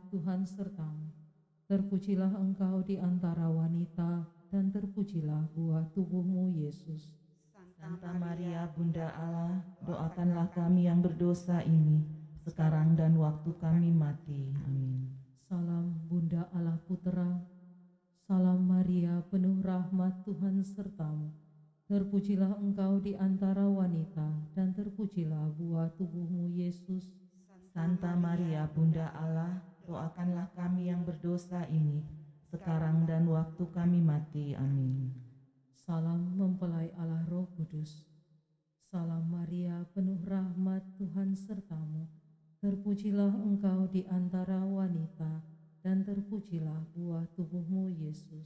Tuhan sertamu. Terpujilah engkau di antara wanita, dan terpujilah buah tubuhmu, Yesus. Santa Maria, Bunda Allah, doakanlah kami yang berdosa ini, sekarang dan waktu kami mati. Amin. Salam Bunda Allah Putera, salam Maria penuh rahmat Tuhan sertamu. Terpujilah engkau di antara wanita, dan terpujilah buah tubuhmu, Yesus. Santa Maria, Bunda Allah, doakanlah kami yang berdosa ini, sekarang dan waktu kami mati. Amin. Salam mempelai Allah Roh Kudus. Salam Maria penuh rahmat Tuhan sertamu. Terpujilah engkau di antara wanita, dan terpujilah buah tubuhmu, Yesus.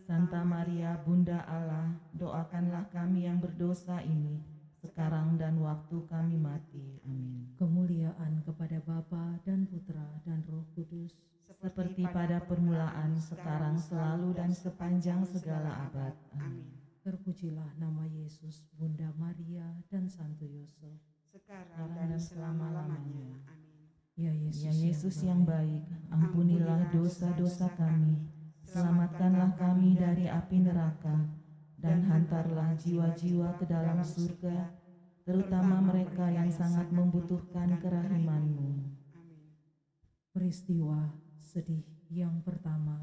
Santa Maria, Bunda Allah, doakanlah kami yang berdosa ini, sekarang dan waktu kami mati. Amin. Kemuliaan kepada Bapa dan Putra dan Roh Kudus, Seperti pada permulaan, sekarang, selalu, dan sepanjang segala abad. Amin. terpujilah nama Yesus, Bunda Maria, dan Santo Yosef. sekarang dan selama-lamanya. Amin. Ya Ya Yesus, Yesus yang baik, ampunilah dosa-dosa kami, selamatkanlah kami dari api neraka, dan hantarlah jiwa-jiwa ke dalam surga, terutama mereka yang sangat membutuhkan kerahiman-Mu. Amin. Peristiwa sedih yang pertama.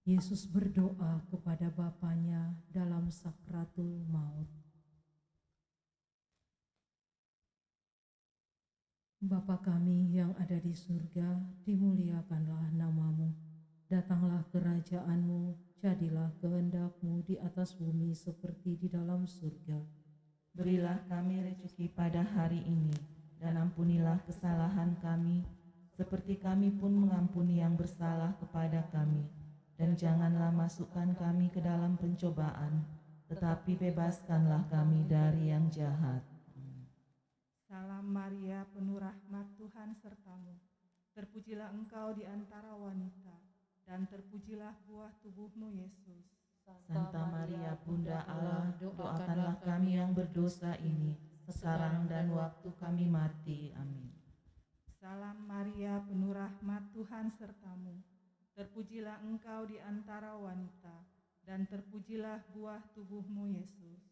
Yesus berdoa kepada Bapanya dalam sakratul maut. Bapa kami yang ada di surga, dimuliakanlah namamu. Datanglah kerajaan-Mu, jadilah kehendak-Mu di atas bumi seperti di dalam surga. Berilah kami rezeki pada hari ini, dan ampunilah kesalahan kami, seperti kami pun mengampuni yang bersalah kepada kami. Dan janganlah masukkan kami ke dalam pencobaan, tetapi bebaskanlah kami dari yang jahat. Salam Maria, penuh rahmat Tuhan sertamu. Terpujilah engkau di antara wanita, dan terpujilah buah tubuhmu, Yesus. Santa Maria, Bunda Allah, doakanlah kami yang berdosa ini, sekarang dan waktu kami mati. Amin. Salam Maria, penuh rahmat Tuhan sertamu. Terpujilah engkau di antara wanita, dan terpujilah buah tubuhmu, Yesus.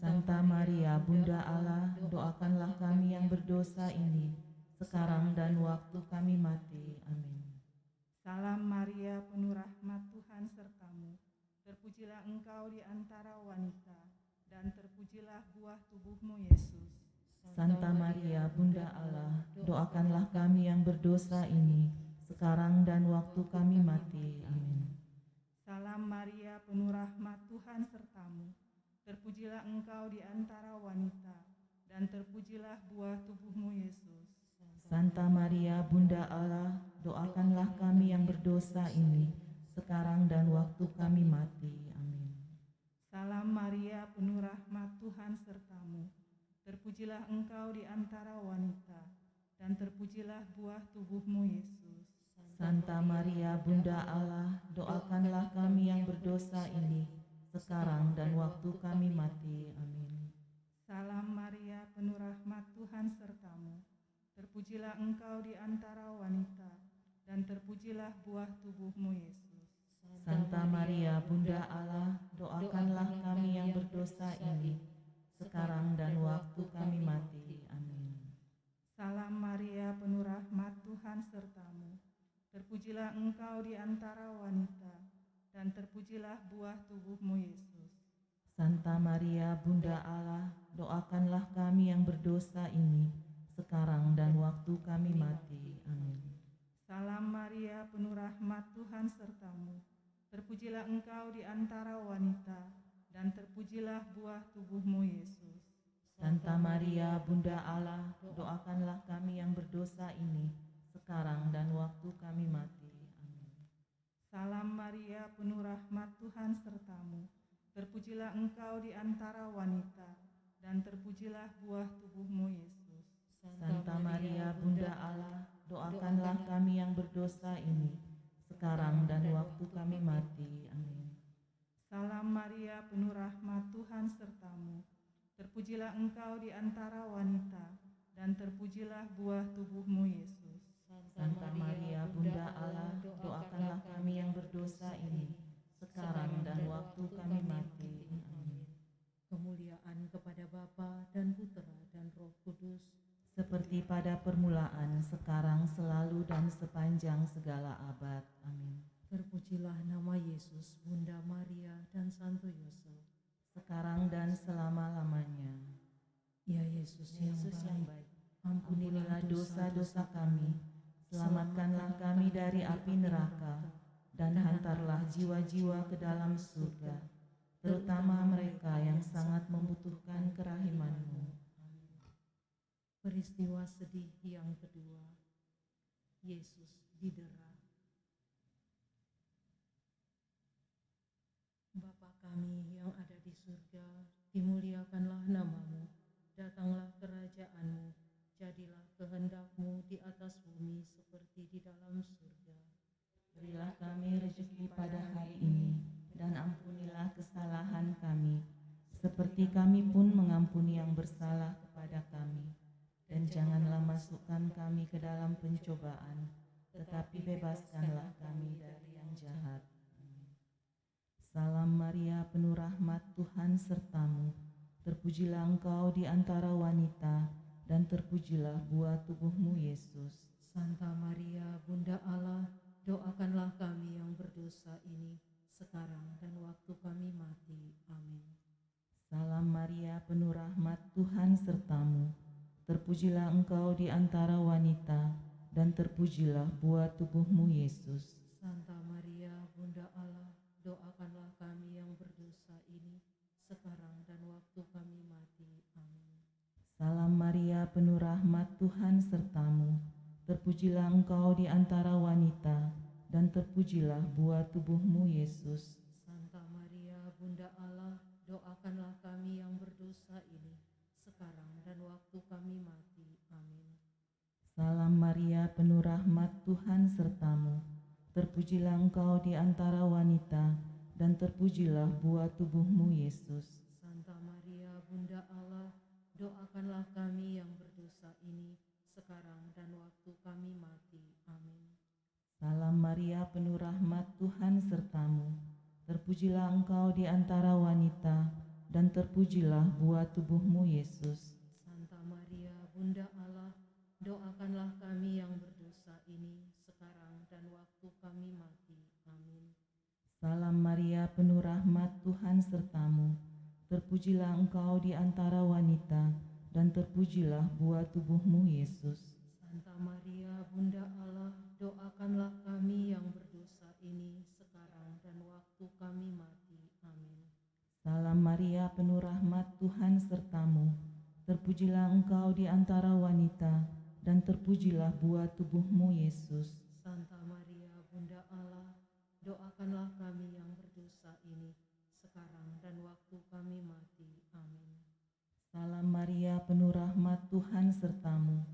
Santa Maria, Bunda Allah, doakanlah kami yang berdosa ini, sekarang dan waktu kami mati. Amin. Salam Maria, penuh rahmat Tuhan sertamu. Terpujilah engkau di antara wanita, dan terpujilah buah tubuhmu, Yesus. Santa Maria, Bunda Allah, doakanlah kami yang berdosa ini, sekarang dan waktu kami mati. Amin. Salam Maria, penuh rahmat Tuhan sertamu. Terpujilah engkau di antara wanita, dan terpujilah buah tubuhmu, Yesus. Santa Maria, Bunda Allah, doakanlah kami yang berdosa ini, sekarang dan waktu kami mati. Amin. Salam Maria, penuh rahmat Tuhan sertamu. Terpujilah engkau di antara wanita, dan terpujilah buah tubuhmu, Yesus. Santa Maria, Bunda Allah, doakanlah kami yang berdosa ini, sekarang dan waktu kami mati. Amin. Salam Maria, penuh rahmat Tuhan sertamu. Terpujilah engkau di antara wanita, dan terpujilah buah tubuhmu, Yesus. Santa Maria, Bunda Allah, doakanlah kami yang berdosa ini, sekarang dan waktu kami mati. Amin. Salam Maria, penuh rahmat Tuhan sertamu. Terpujilah engkau di antara wanita, dan terpujilah buah tubuhmu, Yesus. Santa Maria, Bunda Allah, doakanlah kami yang berdosa ini, sekarang dan waktu kami mati. Amin. Salam Maria, penuh rahmat Tuhan sertamu. Terpujilah engkau di antara wanita, dan terpujilah buah tubuhmu, Yesus. Santa Maria, Bunda Allah, doakanlah kami yang berdosa ini, sekarang dan waktu kami mati. Amin. Salam Maria, penuh rahmat Tuhan sertamu. Terpujilah engkau di antara wanita, dan terpujilah buah tubuhmu, Yesus. Santa Maria, Bunda Allah, doakanlah kami yang berdosa ini, sekarang dan waktu kami mati. Amin. Salam Maria, penuh rahmat Tuhan sertamu. Terpujilah engkau di antara wanita, dan terpujilah buah tubuhmu, Yesus. Santa Maria, Bunda Allah, doakanlah kami yang berdosa ini, sekarang dan waktu kami mati. Amin. Kemuliaan kepada Bapa dan Putra dan Roh Kudus, Seperti pada permulaan, sekarang, selalu, dan sepanjang segala abad. Amin. terpujilah nama Yesus, Bunda Maria dan Santo Yosef. Sekarang dan selama-lamanya. Ya Yesus, Yesus yang baik, baik, ampunilah dosa-dosa kami, selamatkanlah kami dari api neraka, dan hantarlah jiwa-jiwa ke dalam surga, terutama mereka yang sangat membutuhkan kerahiman-Mu. Peristiwa sedih yang kedua, Yesus didera. Bapa kami yang ada di surga, dimuliakanlah nama-Mu, datanglah kerajaan-Mu, jadilah kehendak-Mu di atas bumi seperti di dalam surga. Berilah kami rezeki pada hari ini, dan ampunilah kesalahan kami, seperti kami pun mengampuni yang bersalah kepada kami. Dan janganlah masukkan kami ke dalam pencobaan, tetapi bebaskanlah kami dari yang jahat. Amin. Salam Maria, penuh rahmat, Tuhan sertamu. Terpujilah engkau di antara wanita, dan terpujilah buah tubuhmu, Yesus. Santa Maria, Bunda Allah, doakanlah kami yang berdosa ini, sekarang dan waktu kami mati. Amin. Salam Maria, penuh rahmat, Tuhan sertamu. Terpujilah engkau di antara wanita, dan terpujilah buah tubuhmu, Yesus. Santa Maria, Bunda Allah, doakanlah kami yang berdosa ini, sekarang dan waktu kami mati. Amin. Salam Maria, penuh rahmat, Tuhan sertamu. Terpujilah engkau di antara wanita, dan terpujilah buah tubuhmu, Yesus. Santa Maria, Bunda Allah, doakanlah kami yang berdosa ini, sekarang dan waktu kami mati. Amin. Salam Maria, penuh rahmat, Tuhan sertamu. Terpujilah engkau di antara wanita, dan terpujilah buah tubuhmu, Yesus. Santa Maria, Bunda Allah, doakanlah kami yang berdosa ini, sekarang dan waktu kami mati. Amin. Salam Maria, penuh rahmat, Tuhan sertamu. Terpujilah engkau di antara wanita, dan terpujilah buah tubuhmu, Yesus. Santa Maria, Bunda Allah, doakanlah kami yang berdosa ini, sekarang dan waktu kami mati. Amin. Salam Maria, penuh rahmat, Tuhan sertamu. Terpujilah engkau di antara wanita, dan terpujilah buah tubuhmu, Yesus. Santa Maria, Bunda Allah, doakanlah kami yang berdosa ini, sekarang dan waktu kami mati. Amin. Salam Maria, penuh rahmat, Tuhan sertamu. Terpujilah engkau di antara wanita, dan terpujilah buah tubuhmu, Yesus. Santa Maria, Bunda Allah, doakanlah kami yang berdosa ini, sekarang dan waktu kami mati. Amin. Salam Maria, penuh rahmat, Tuhan sertamu.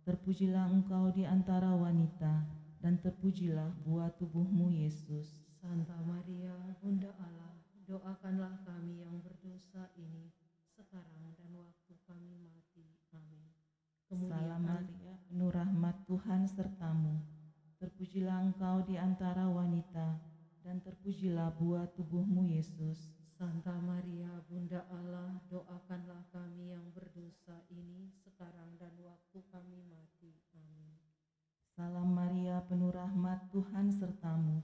Terpujilah engkau di antara wanita, dan terpujilah buah tubuhmu, Yesus. Santa Maria, Bunda Allah, doakanlah kami yang berdosa ini, sekarang dan waktu kami mati. Amin. Salam Maria, penuh rahmat, Tuhan sertamu. Terpujilah engkau di antara wanita, dan terpujilah buah tubuhmu, Yesus. Santa Maria, Bunda Allah, doakanlah kami yang berdosa ini, sekarang dan waktu kami mati. Amin. Salam Maria, penuh rahmat, Tuhan sertamu.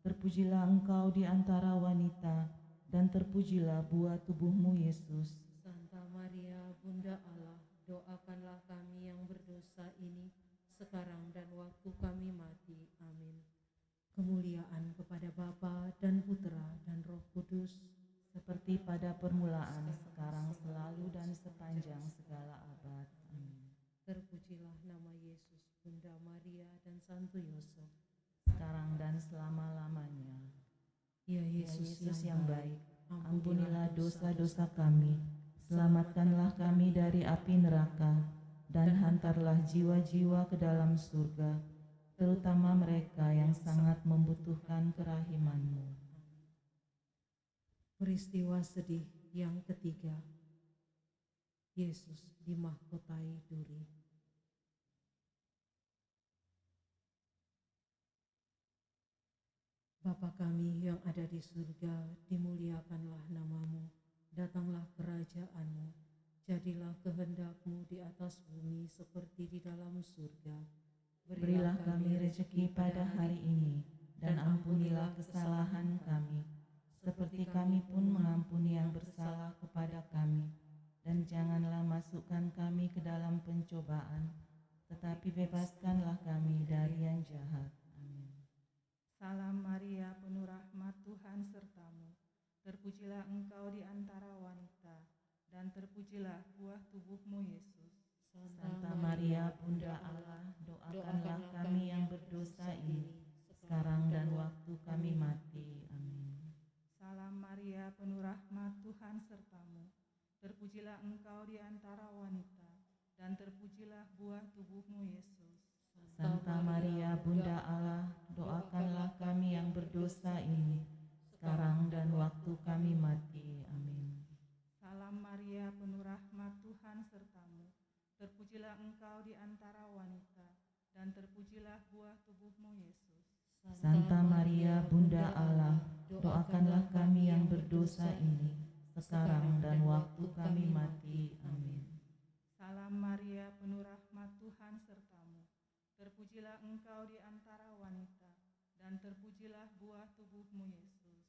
Terpujilah engkau di antara wanita, dan terpujilah buah tubuhmu, Yesus. Santa Maria, Bunda Allah, doakanlah kami yang berdosa ini, sekarang dan waktu kami mati. Amin. Kemuliaan kepada Bapa dan Putra dan Roh Kudus, Seperti pada permulaan, sekarang, selalu, dan sepanjang segala abad. Amin. terpujilah nama Yesus, Bunda Maria dan Santo Yosef. Sekarang dan selama-lamanya. Ya Ya Yesus, Yesus yang baik, ampunilah dosa-dosa kami, selamatkanlah kami dari api neraka, dan hantarlah jiwa-jiwa ke dalam surga, terutama mereka yang sangat membutuhkan kerahiman-Mu. Peristiwa sedih yang ketiga, Yesus dimahkotai duri. Bapa kami yang ada di surga, dimuliakanlah namamu, datanglah kerajaanmu, jadilah kehendak-Mu di atas bumi seperti di dalam surga. Berilah kami rezeki pada hari ini, dan ampunilah kesalahan kami, seperti kami pun mengampuni yang bersalah kepada kami. Dan janganlah masukkan kami ke dalam pencobaan, tetapi bebaskanlah kami dari yang jahat. Amin. Salam Maria, penuh rahmat, Tuhan sertamu. Terpujilah engkau di antara wanita, dan terpujilah buah tubuhmu, Yesus. Santa Maria, Bunda Allah, doakanlah kami yang berdosa ini, sekarang dan waktu kami mati. Amin. Salam Maria, penuh rahmat, Tuhan sertamu. Terpujilah engkau di antara wanita, dan terpujilah buah tubuhmu, Yesus. Santa Maria, Bunda Allah, doakanlah kami yang berdosa ini, sekarang dan waktu kami mati. Amin. Salam Maria, penuh rahmat, Tuhan sertamu. Terpujilah engkau di antara wanita, dan terpujilah buah tubuhmu, Yesus. Santa Maria, Bunda Allah, doakanlah kami yang berdosa ini, sekarang dan waktu kami mati. Amin. Salam Maria, penuh rahmat, Tuhan sertamu. Terpujilah engkau di antara wanita, dan terpujilah buah tubuhmu, Yesus.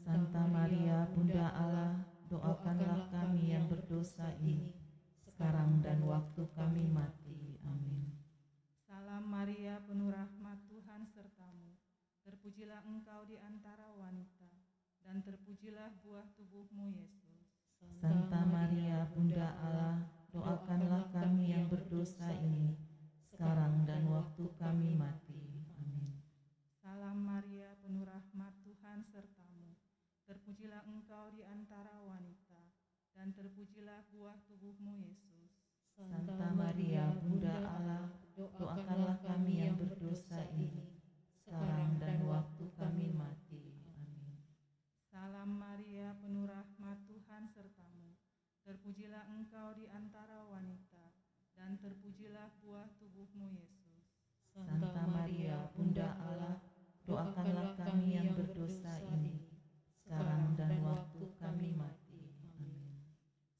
Santa Maria, Bunda Allah, doakanlah kami yang berdosa ini, sekarang dan waktu kami mati. Amin. Salam Maria, penuh rahmat, Tuhan sertamu. Terpujilah engkau di antara wanita, dan terpujilah buah tubuhmu, Yesus. Santa Maria, Bunda Allah, doakanlah kami yang berdosa ini, sekarang dan waktu kami mati. Amin. Salam Maria, penuh rahmat, Tuhan sertamu. Terpujilah engkau di antara wanita, dan terpujilah buah tubuhmu, Yesus. Santa Maria, Bunda Allah, doakanlah kami yang berdosa ini, sekarang dan waktu kami mati. Amin. Salam Maria, penuh rahmat, Tuhan sertamu. Terpujilah engkau di antara wanita, dan terpujilah buah tubuhmu, Yesus. Santa Maria, Bunda Allah, doakanlah kami yang berdosa ini, sekarang dan waktu kami mati. Amin.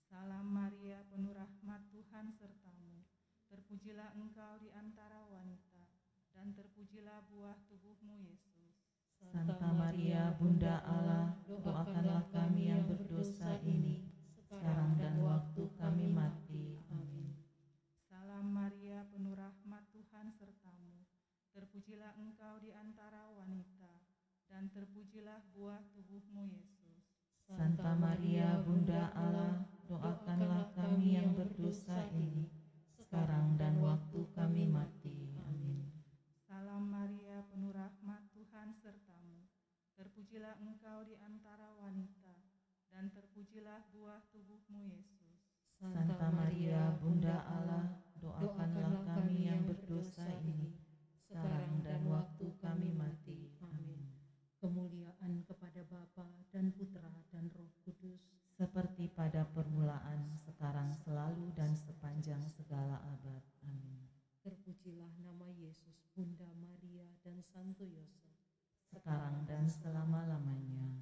Salam Maria, penuh rahmat, Tuhan sertamu. Terpujilah engkau di antara wanita, dan terpujilah buah tubuhmu, Yesus. Santa Maria, Bunda Allah, doakanlah kami yang berdosa ini, sekarang dan waktu kami mati. Amin. Salam Maria, penuh rahmat, Tuhan sertamu. Terpujilah engkau di antara wanita, dan terpujilah buah tubuhmu, Yesus. Santa Maria, Bunda Allah, doakanlah kami yang berdosa ini, sekarang dan waktu kami mati. Amin. Salam Maria, penuh rahmat, Tuhan sertamu. Terpujilah engkau di antara wanita, dan terpujilah buah tubuhmu, Yesus. Santa Maria, Bunda Allah, doakanlah kami yang berdosa ini, sekarang dan waktu kami mati. Amin. Kemuliaan kepada Bapa dan Putra dan Roh Kudus, Seperti pada permulaan, sekarang, selalu, dan sepanjang segala abad. Amin. terpujilah nama Yesus, Bunda Maria dan Santo Yosef. Sekarang dan selama-lamanya.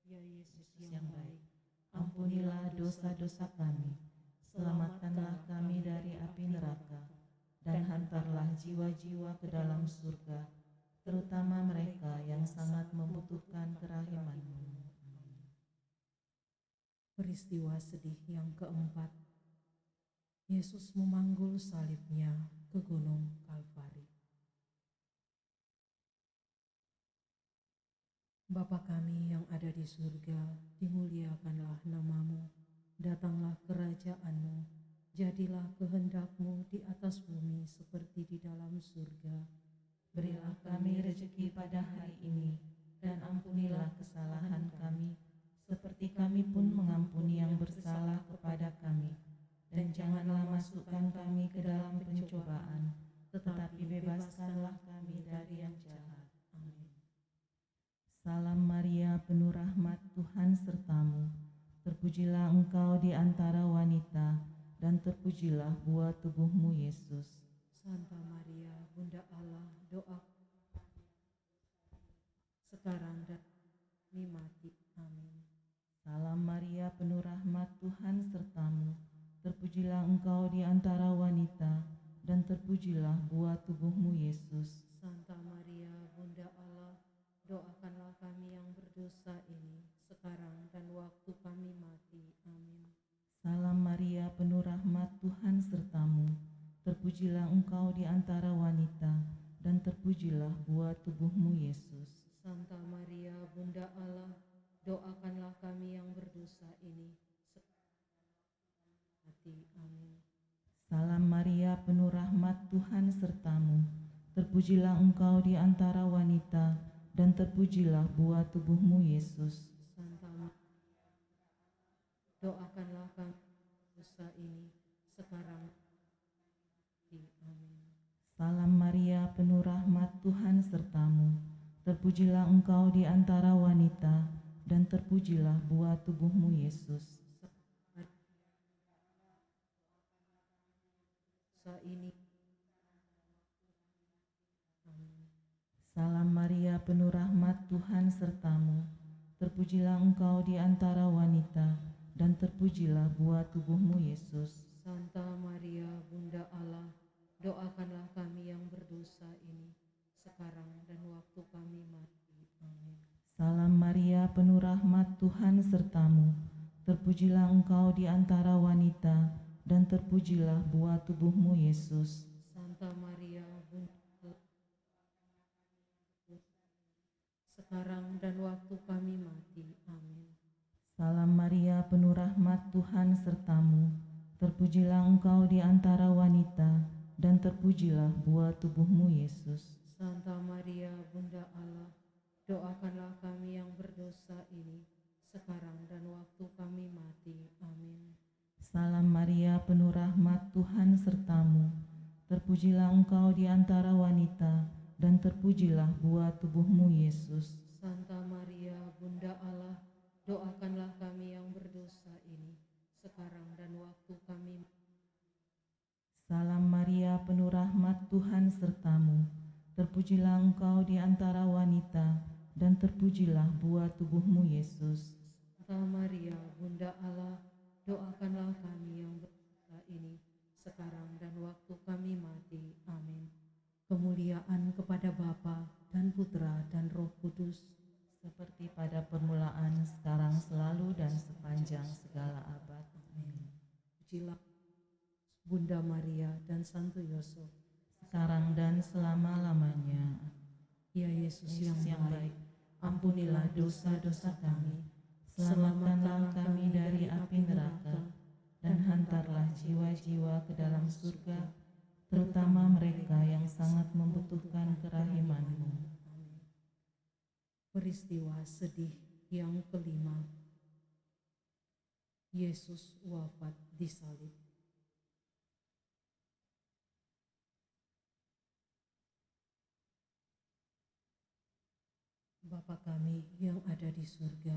Ya Yesus Yesus yang baik, ampunilah dosa-dosa kami, selamatkanlah kami dari api neraka, dan hantarlah jiwa-jiwa ke dalam surga, terutama mereka yang sangat membutuhkan kerahiman-Mu. peristiwa sedih yang keempat. Yesus memanggul salibnya ke gunung Kalvari. Bapa kami yang ada di surga, dimuliakanlah namamu, datanglah kerajaan-Mu, jadilah kehendak-Mu di atas bumi seperti di dalam surga. Berilah kami rezeki pada hari ini, dan ampunilah kesalahan kami, seperti kami pun mengampuni yang bersalah kepada kami. Dan janganlah masukkan kami ke dalam pencobaan, tetapi bebaskanlah kami dari yang jahat. Amin. Salam Maria, penuh rahmat, Tuhan sertamu. Terpujilah engkau di antara wanita, dan terpujilah buah tubuhmu, Yesus. Santa Maria, Bunda Allah, doa terpujilah buah tubuhmu, Yesus. Santa Maria, Bunda Allah, doakanlah kami yang berdosa ini, sekarang dan waktu kami mati. Amin. Salam Maria, penuh rahmat, Tuhan sertamu. Terpujilah engkau di antara wanita, dan terpujilah buah tubuhmu, Yesus. Santa Maria, Bunda Allah, doakanlah kami yang berdosa ini, sekarang mati. Amin. Salam Maria, penuh rahmat, Tuhan sertamu. Terpujilah engkau di antara wanita, dan terpujilah buah tubuhmu, Yesus. Santa Maria, doakanlah kami dosa ini, sekarang mati. Amin. Salam Maria, penuh rahmat, Tuhan sertamu. Terpujilah engkau di antara wanita, dan terpujilah buah tubuhmu, Yesus. Dosa ini. Amin. Salam Maria, penuh rahmat, Tuhan sertamu. Terpujilah engkau di antara wanita, dan terpujilah buah tubuhmu, Yesus. Santa Maria, Bunda Allah, doakanlah kami yang berdosa ini, sekarang dan waktu kami mati. Amin. Salam Maria, penuh rahmat, Tuhan sertamu. Terpujilah engkau di antara wanita, dan terpujilah buah tubuhmu, Yesus. Santa Maria, Bunda Allah, sekarang dan waktu kami mati. Amin. Salam Maria, penuh rahmat, Tuhan sertamu. Terpujilah engkau di antara wanita, dan terpujilah buah tubuhmu, Yesus. Santa Maria, Bunda Allah, doakanlah kami yang berdosa ini, sekarang dan waktu kami mati. Amin. Salam Maria, penuh rahmat, Tuhan sertamu. Terpujilah engkau di antara wanita, dan terpujilah buah tubuhmu, Yesus. Santa Maria, Bunda Allah, doakanlah kami yang berdosa ini, sekarang dan waktu kami mati. Salam Maria, penuh rahmat, Tuhan sertamu. Terpujilah engkau di antara wanita, dan terpujilah buah tubuhmu, Yesus. Santa Maria, Bunda Allah, doakanlah kami yang berdosa ini, sekarang dan waktu kami mati. Amin. Kemuliaan kepada Bapa dan Putra dan Roh Kudus, Seperti pada permulaan, sekarang, selalu, dan sepanjang segala abad. Amin. pujilah Bunda Maria dan Santo Yosef. Sekarang dan selama-lamanya. Ya Yesus yang Yesus yang baik, baik, ampunilah dosa-dosa kami, selamatkanlah kami dari api neraka, dan hantarlah jiwa-jiwa ke dalam surga, terutama mereka yang sangat membutuhkan kerahiman-Mu. Peristiwa sedih yang kelima, Yesus wafat di salib. Bapa kami yang ada di surga,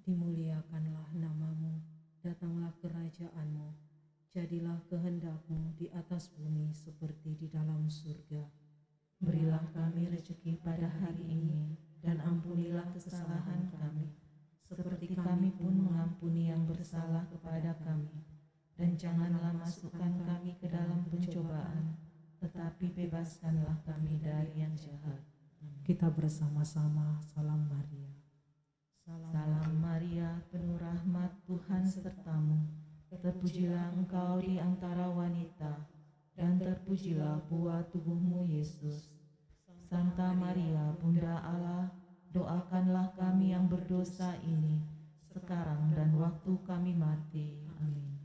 dimuliakanlah nama-Mu, datanglah kerajaan-Mu, jadilah kehendak-Mu di atas bumi seperti di dalam surga. Berilah kami rezeki pada hari ini, dan ampunilah kesalahan kami, seperti kami pun mengampuni yang bersalah kepada kami. Dan janganlah masukkan kami ke dalam pencobaan, tetapi bebaskanlah kami dari yang jahat. Kita bersama-sama salam Maria. Salam Maria, penuh rahmat, Tuhan sertamu. Terpujilah engkau di antara wanita, dan terpujilah buah tubuhmu, Yesus. Santa Maria, Bunda Allah, doakanlah kami yang berdosa ini, sekarang dan waktu kami mati. Amin.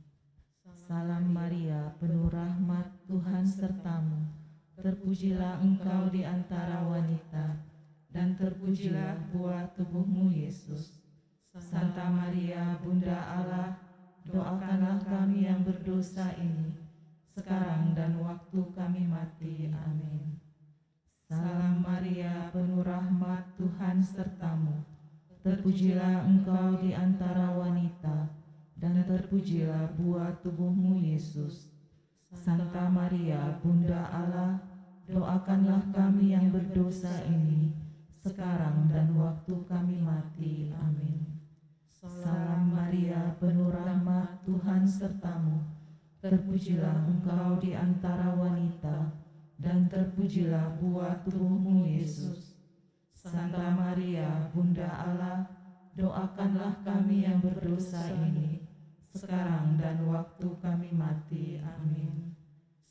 Salam Maria, penuh rahmat, Tuhan sertamu. Terpujilah engkau di antara wanita, dan terpujilah buah tubuhmu, Yesus. Santa Maria, Bunda Allah, doakanlah kami yang berdosa ini, sekarang dan waktu kami mati. Amin. Salam Maria, penuh rahmat, Tuhan sertamu. Terpujilah engkau di antara wanita, dan terpujilah buah tubuhmu, Yesus. Santa Maria, Bunda Allah, doakanlah kami yang berdosa ini, sekarang dan waktu kami mati. Amin. Salam Maria, penuh rahmat, Tuhan sertamu. Terpujilah engkau di antara wanita, terpujilah buah tubuhmu Yesus. Santa Maria, Bunda Allah, doakanlah kami yang berdosa ini, sekarang dan waktu kami mati. Amin.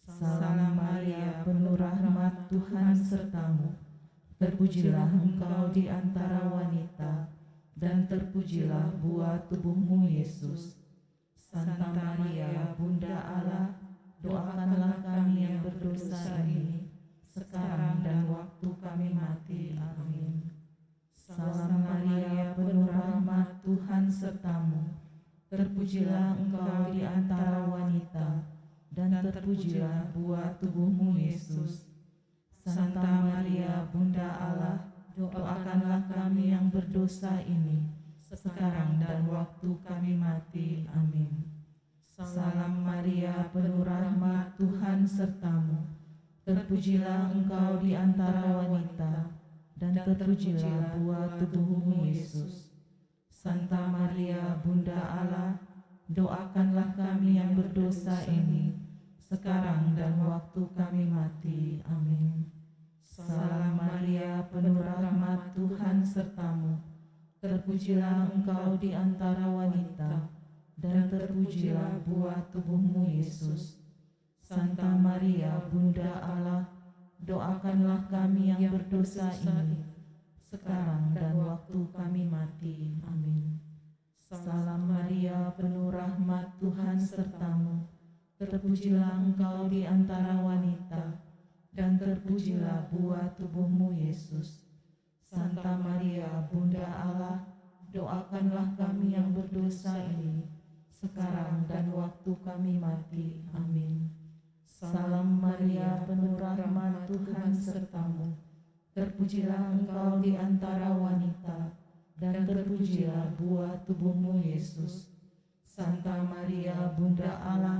Salam Maria, penuh rahmat, Tuhan sertamu. Terpujilah engkau di antara wanita, dan terpujilah buah tubuhmu Yesus. Santa Maria, Bunda Allah, doakanlah kami yang berdosa ini, sekarang dan waktu kami mati. Amin. Salam Maria, penuh rahmat, Tuhan sertamu. Terpujilah engkau di antara wanita, dan terpujilah buah tubuhmu Yesus. Santa Maria, Bunda Allah, doakanlah kami yang berdosa ini, sekarang dan waktu kami mati. Amin. Salam Maria, penuh rahmat, Tuhan sertamu. Terpujilah engkau di antara wanita, dan terpujilah buah tubuhmu Yesus. Santa Maria, Bunda Allah, doakanlah kami yang berdosa ini, sekarang dan waktu kami mati. Amin. Salam Maria, penuh rahmat, Tuhan sertamu. Terpujilah engkau di antara wanita, dan terpujilah buah tubuhmu Yesus. Santa Maria, Bunda Allah, doakanlah kami yang berdosa ini, sekarang dan waktu kami mati. Amin. Salam Maria, penuh rahmat, Tuhan sertamu. Terpujilah engkau di antara wanita, dan terpujilah buah tubuhmu Yesus. Santa Maria, Bunda Allah, doakanlah kami yang berdosa ini, sekarang dan waktu kami mati. Amin. Salam Maria, penuh rahmat, Tuhan sertamu. Terpujilah engkau di antara wanita, dan terpujilah buah tubuhmu Yesus. Santa Maria, Bunda Allah,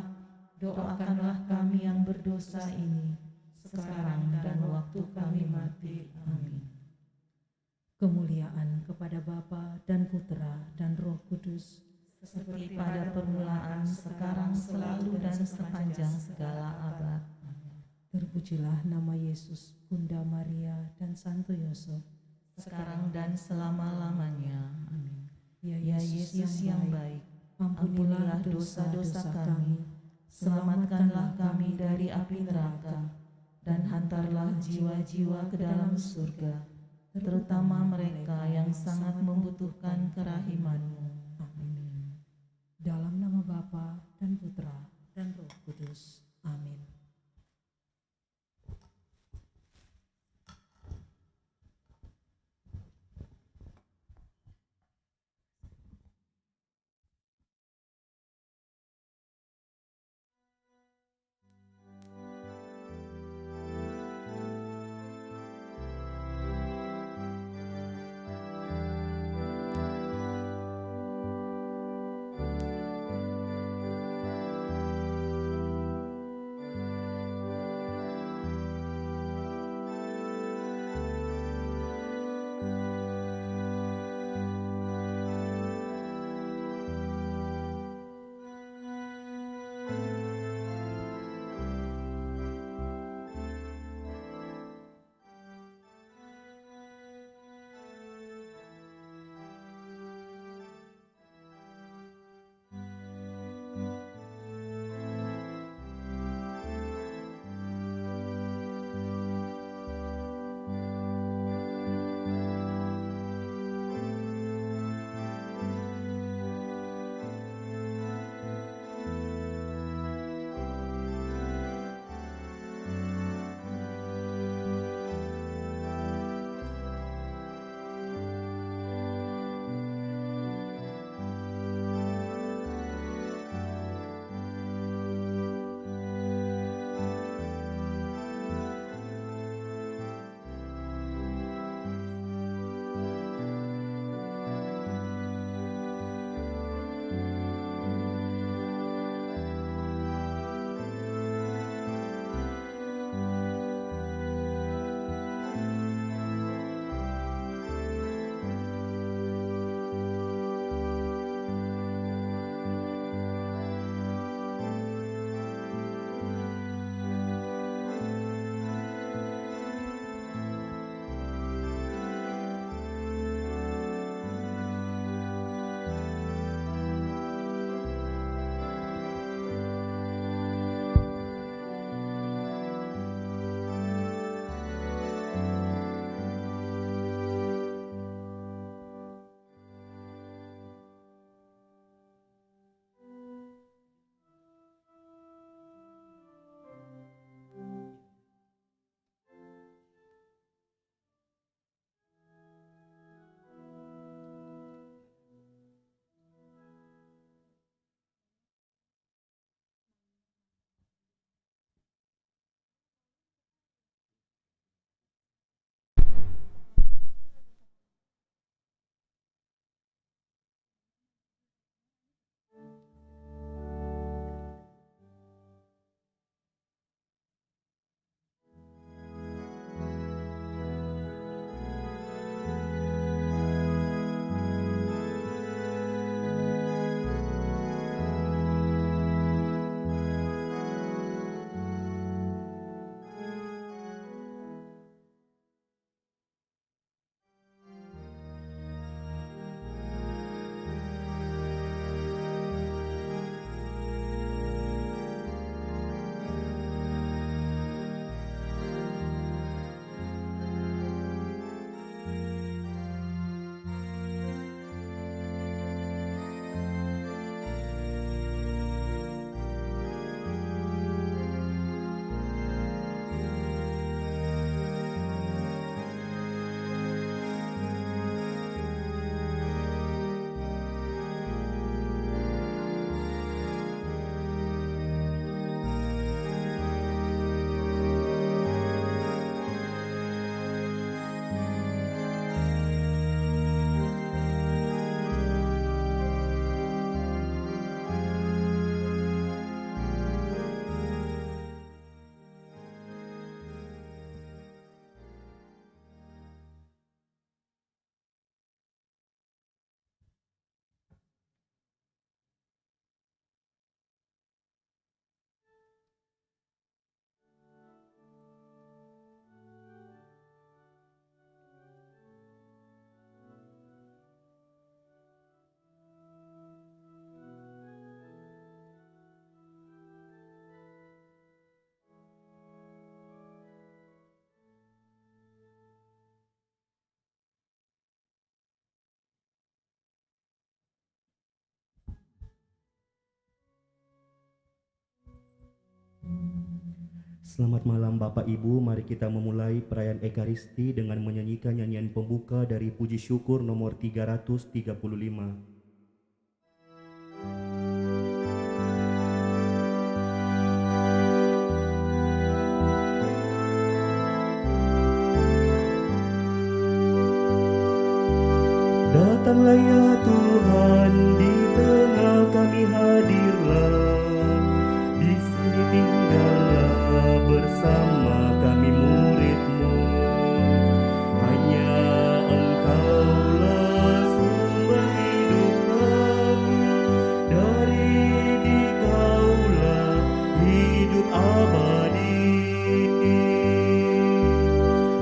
doakanlah kami yang berdosa ini, sekarang dan waktu kami mati. Amin. Kemuliaan kepada Bapa dan Putra dan Roh Kudus, Seperti pada permulaan, sekarang, selalu, dan sepanjang segala abad. terpujilah nama Yesus, Bunda Maria, dan Santo Yosef. Sekarang dan selama-lamanya. Amin. Ya Ya Yesus yang baik, ampunilah dosa-dosa kami, selamatkanlah kami dari api neraka, dan hantarlah jiwa-jiwa ke dalam surga, terutama mereka yang sangat membutuhkan kerahiman-Mu. Amin. dalam nama Bapa dan Putra dan Roh Kudus. Amin. Selamat malam Bapak Ibu, mari kita memulai perayaan Ekaristi dengan menyanyikan nyanyian pembuka dari Puji Syukur nomor 335. Datanglah ya Tuhan, di tengah kami hadirlah, di sini tinggallah bersama kami murid-Mu. Hanya Engkaulah sumber hidup kami, dari Dikaulah hidup abadi.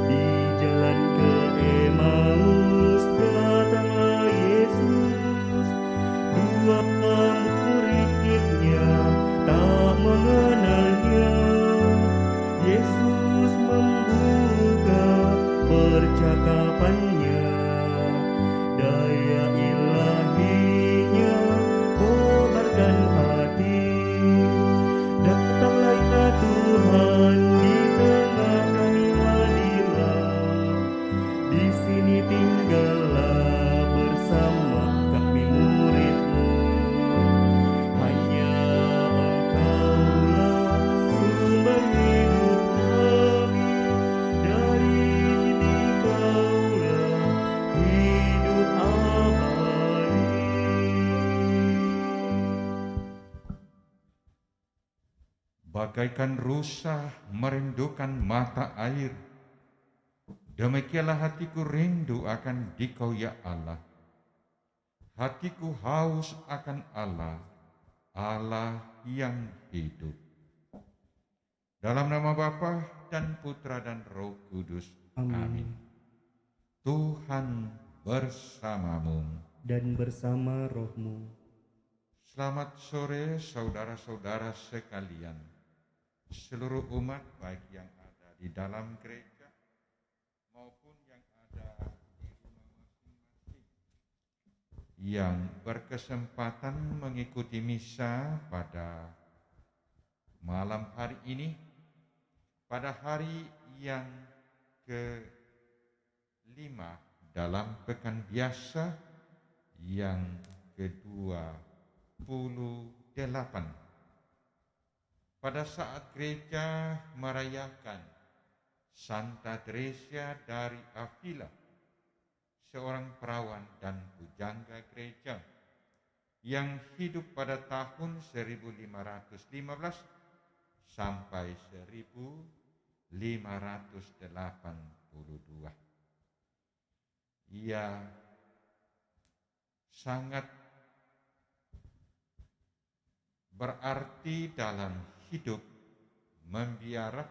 Di jalan ke Emmaus datanglah Yesus, dua murid-Nya tak mengenalnya. Yesus membuka percakapannya, daya ilahinya kobarkan hati. Datanglah ya Tuhan, di tengah kami hadirlah, di sini tinggallah bersama kami murid-Mu. Hanya Engkaulah sumber hidup kami, dari Dikaulah hidup abadi. Bagaikan rusa merindukan mata air, demikianlah hatiku rindu akan Dikau ya Allah. Hatiku haus akan Allah, Allah yang hidup. Dalam nama Bapa dan Putra dan Roh Kudus. Amin. Amin. Tuhan bersamamu. Dan bersama rohmu. Selamat sore saudara-saudara sekalian. Seluruh umat baik yang ada di dalam gereja maupun yang ada di rumah masing-masing yang berkesempatan mengikuti misa pada malam hari ini, pada hari yang ke-5 dalam pekan biasa yang ke-28. Pada saat gereja merayakan Santa Teresia dari Avila, seorang perawan dan pujangga gereja yang hidup pada tahun 1515 sampai 1582. Ia sangat berarti dalam hidup membiara,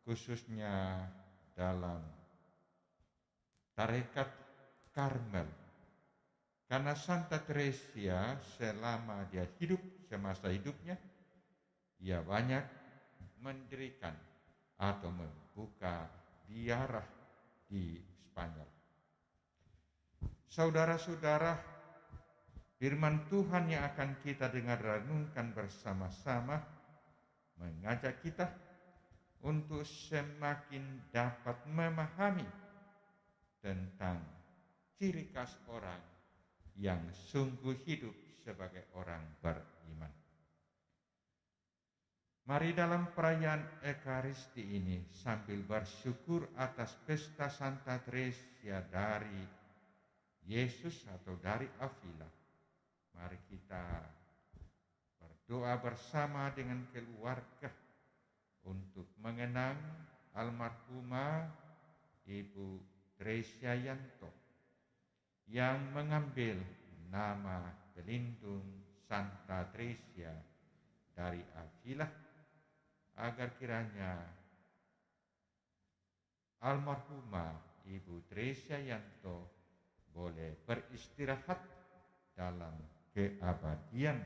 khususnya dalam tarekat Karmel. Karena Santa Teresia selama dia hidup, semasa hidupnya, ia banyak mendirikan atau membuka biara di Spanyol. Saudara-saudara, firman Tuhan yang akan kita dengar renungkan bersama-sama mengajak kita untuk semakin dapat memahami tentang ciri khas orang yang sungguh hidup sebagai orang beriman. Mari dalam perayaan Ekaristi ini sambil bersyukur atas pesta Santa Teresia dari Yesus atau dari Avila, mari kita berdoa bersama dengan keluarga untuk mengenang almarhumah Ibu Teresia Yanto yang mengambil nama pelindung Santa Teresia dari Avila, agar kiranya almarhumah Ibu Teresia Yanto boleh beristirahat dalam keabadian,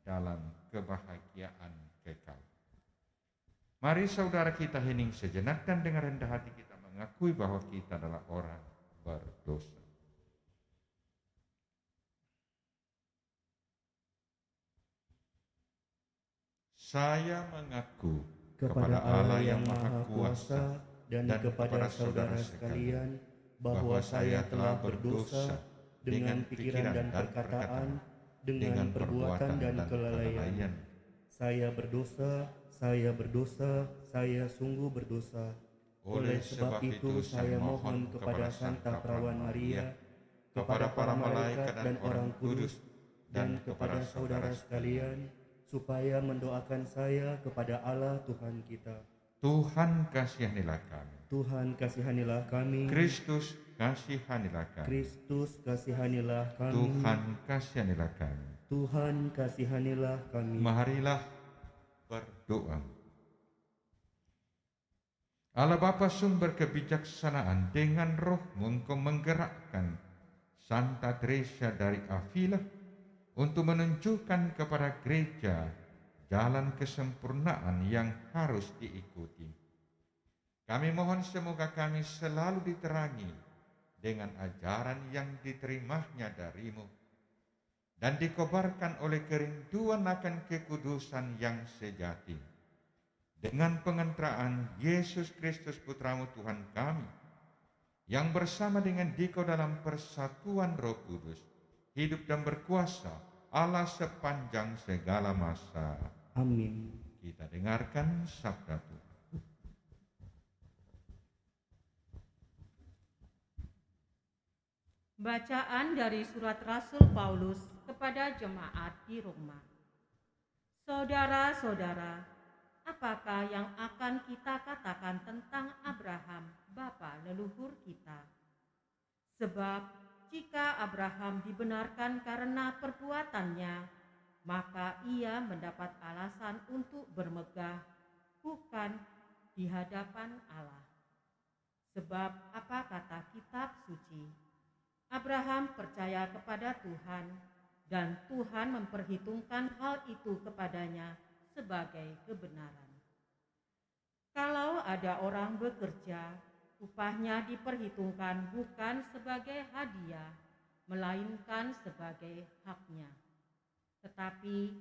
dalam kebahagiaan kekal. Mari saudara kita hening sejenak dan dengan rendah hati kita mengakui bahwa kita adalah orang berdosa. Saya mengaku kepada Allah yang Maha Kuasa dan kepada saudara sekalian bahwa saya telah berdosa dengan pikiran dan perkataan, dengan perbuatan dan kelalaian. Saya berdosa, saya sungguh berdosa. Oleh sebab itu saya mohon kepada Santa Perawan Maria, kepada para malaikat dan orang kudus, dan kepada saudara sekalian, supaya mendoakan saya kepada Allah Tuhan kita. Tuhan kasihanilah kami. Tuhan kasihanilah kami. Kristus kasihanilah kami. Kristus kasihanilah kami. Tuhan kasihanilah kami. Tuhan kasihanilah kami. Marilah berdoa. Allah Bapa sumber kebijaksanaan, dengan roh-Mu Engkau menggerakkan Santa Teresa dari Avila untuk menunjukkan kepada gereja jalan kesempurnaan yang harus diikuti. Kami mohon semoga kami selalu diterangi dengan ajaran yang diterimanya dari-Mu dan dikobarkan oleh kerinduan akan kekudusan yang sejati. Dengan pengenteraan Yesus Kristus Putra-Mu Tuhan kami, yang bersama dengan Dikau dalam persatuan Roh Kudus, hidup dan berkuasa Allah sepanjang segala masa. Amin. Kita dengarkan sabda Tuhan. Bacaan dari surat Rasul Paulus kepada jemaat di Roma. Saudara-saudara, apakah yang akan kita katakan tentang Abraham, bapa leluhur kita? Sebab jika Abraham dibenarkan karena perbuatannya, maka ia mendapat alasan untuk bermegah, bukan di hadapan Allah. Sebab apa kata kitab suci? Abraham percaya kepada Tuhan, dan Tuhan memperhitungkan hal itu kepadanya sebagai kebenaran. Kalau ada orang bekerja, upahnya diperhitungkan bukan sebagai hadiah, melainkan sebagai haknya. Tetapi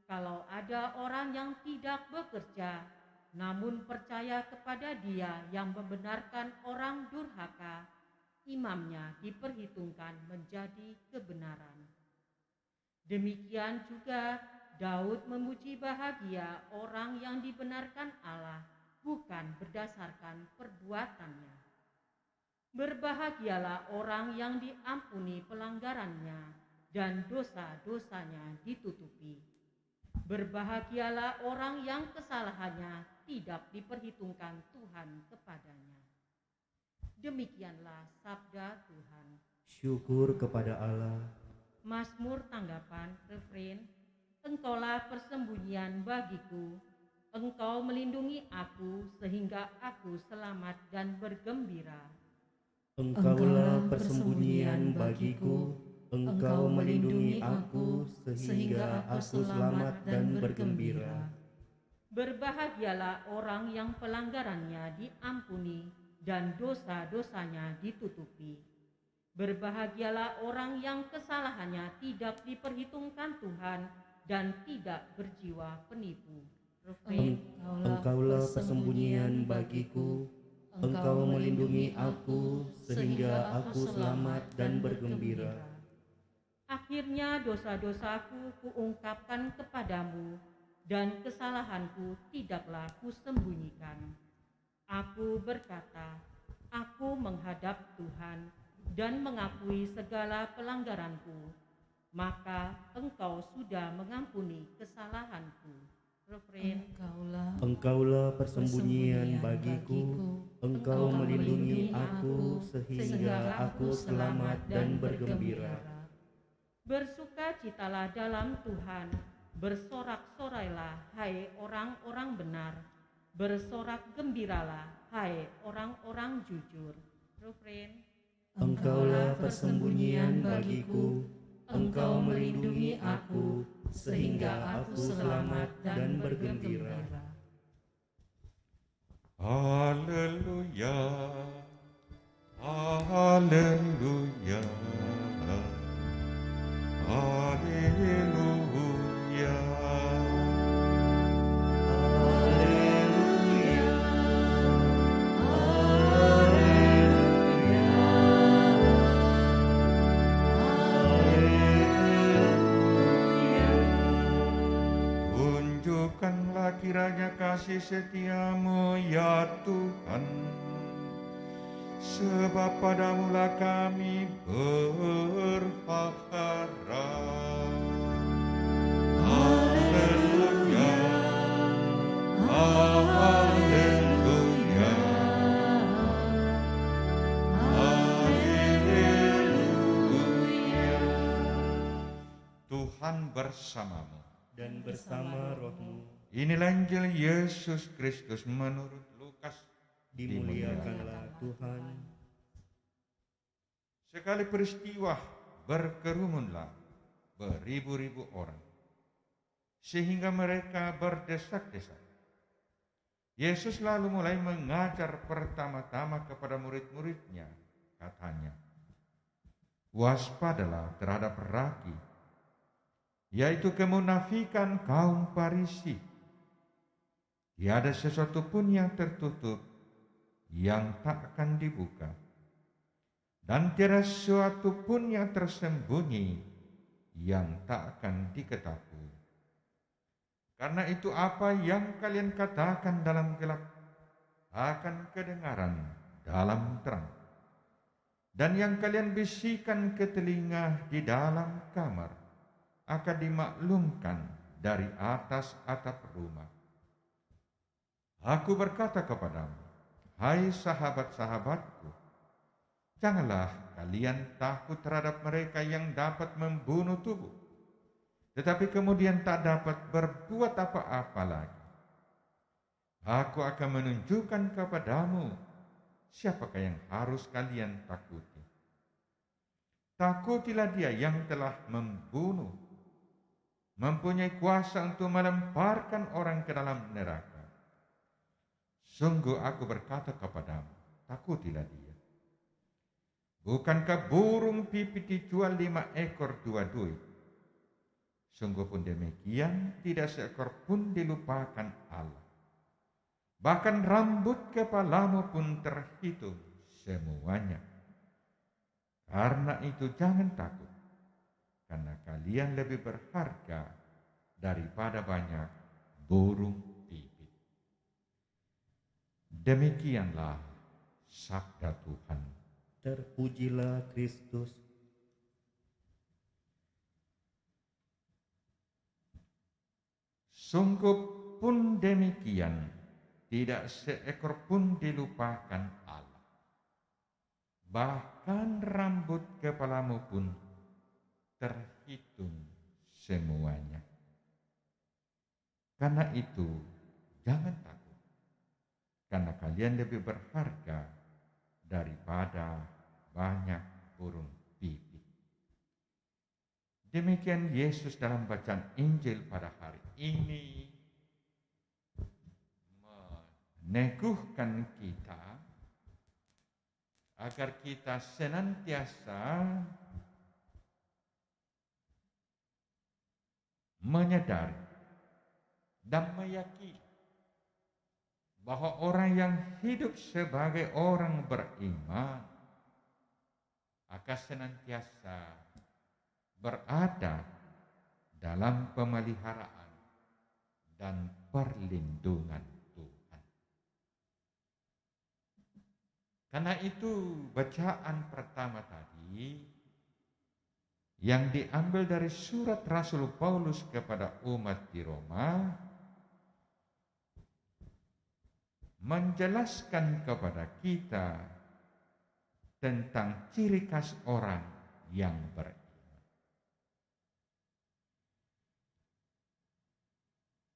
kalau ada orang yang tidak bekerja, namun percaya kepada Dia yang membenarkan orang durhaka, imamnya diperhitungkan menjadi kebenaran. Demikian juga Daud memuji bahagia orang yang dibenarkan Allah, bukan berdasarkan perbuatannya. Berbahagialah orang yang diampuni pelanggarannya dan dosa-dosanya ditutupi. Berbahagialah orang yang kesalahannya tidak diperhitungkan Tuhan kepadanya. Demikianlah sabda Tuhan. Syukur kepada Allah. Mazmur tanggapan refrein. Engkaulah persembunyian bagiku, Engkau melindungi aku sehingga aku selamat dan bergembira. Engkaulah persembunyian bagiku, Engkau melindungi aku sehingga aku selamat dan bergembira. Berbahagialah orang yang pelanggarannya diampuni dan dosa-dosanya ditutupi. Berbahagialah orang yang kesalahannya tidak diperhitungkan Tuhan dan tidak berjiwa penipu. Engkaulah persembunyian bagiku, Engkau melindungi aku sehingga aku selamat dan bergembira. Akhirnya dosa-dosaku kuungkapkan kepadamu, dan kesalahanku tidaklah kusembunyikan. Aku berkata, aku menghadap Tuhan dan mengakui segala pelanggaranku, maka Engkau sudah mengampuni kesalahanku. Refrein. Engkaulah persembunyian bagiku, Engkau melindungi aku sehingga aku selamat dan bergembira. Bersukacitalah dalam Tuhan, bersorak-sorailah hai orang-orang benar, bersorak gembiralah hai orang-orang jujur. Refrein. Engkaulah persembunyian bagiku, Engkau melindungi aku sehingga aku selamat dan bergembira. Haleluya, haleluya, haleluya. kiranya kasih setiamu ya Tuhan, sebab padamulah kami berharap. Haleluya, haleluya, haleluya. Tuhan bersamamu dan bersama rohmu. Inilah Injil Yesus Kristus menurut Lukas. Dimuliakanlah Tuhan. Sekali peristiwa berkerumunlah beribu-ribu orang, sehingga mereka berdesak-desak. Yesus lalu mulai mengajar pertama-tama kepada murid-muridnya. Katanya, waspadalah terhadap ragi, yaitu kemunafikan kaum Farisi. Tiada sesuatu pun yang tertutup yang tak akan dibuka, dan tiada sesuatu pun yang tersembunyi yang tak akan diketahui. Karena itu apa yang kalian katakan dalam gelap akan kedengaran dalam terang, dan yang kalian bisikan ke telinga di dalam kamar akan dimaklumkan dari atas atap rumah. Aku berkata kepadamu, hai sahabat-sahabatku, janganlah kalian takut terhadap mereka yang dapat membunuh tubuh, tetapi kemudian tak dapat berbuat apa-apa lagi. Aku akan menunjukkan kepadamu siapakah yang harus kalian takuti. Takutilah dia yang telah membunuh, mempunyai kuasa untuk melemparkan orang ke dalam neraka. Sungguh aku berkata kepadamu, takutilah dia. Bukankah burung pipit dijual 5 ekor 2 duit? Sungguh pun demikian, tidak seekor pun dilupakan Allah. Bahkan rambut kepalamu pun terhitung semuanya. Karena itu jangan takut, karena kalian lebih berharga daripada banyak burung pipit. Demikianlah sabda Tuhan. Terpujilah Kristus. Sungguh pun demikian, tidak seekor pun dilupakan Allah. Bahkan rambut kepalamu pun terhitung semuanya. Karena itu, jangan takut, karena kalian lebih berharga daripada banyak burung pipit. Demikian Yesus dalam bacaan Injil pada hari ini meneguhkan kita agar kita senantiasa menyadari dan meyakini bahwa orang yang hidup sebagai orang beriman akan senantiasa berada dalam pemeliharaan dan perlindungan Tuhan. Karena itu bacaan pertama tadi yang diambil dari surat Rasul Paulus kepada umat di Roma menjelaskan kepada kita tentang ciri khas orang yang beriman.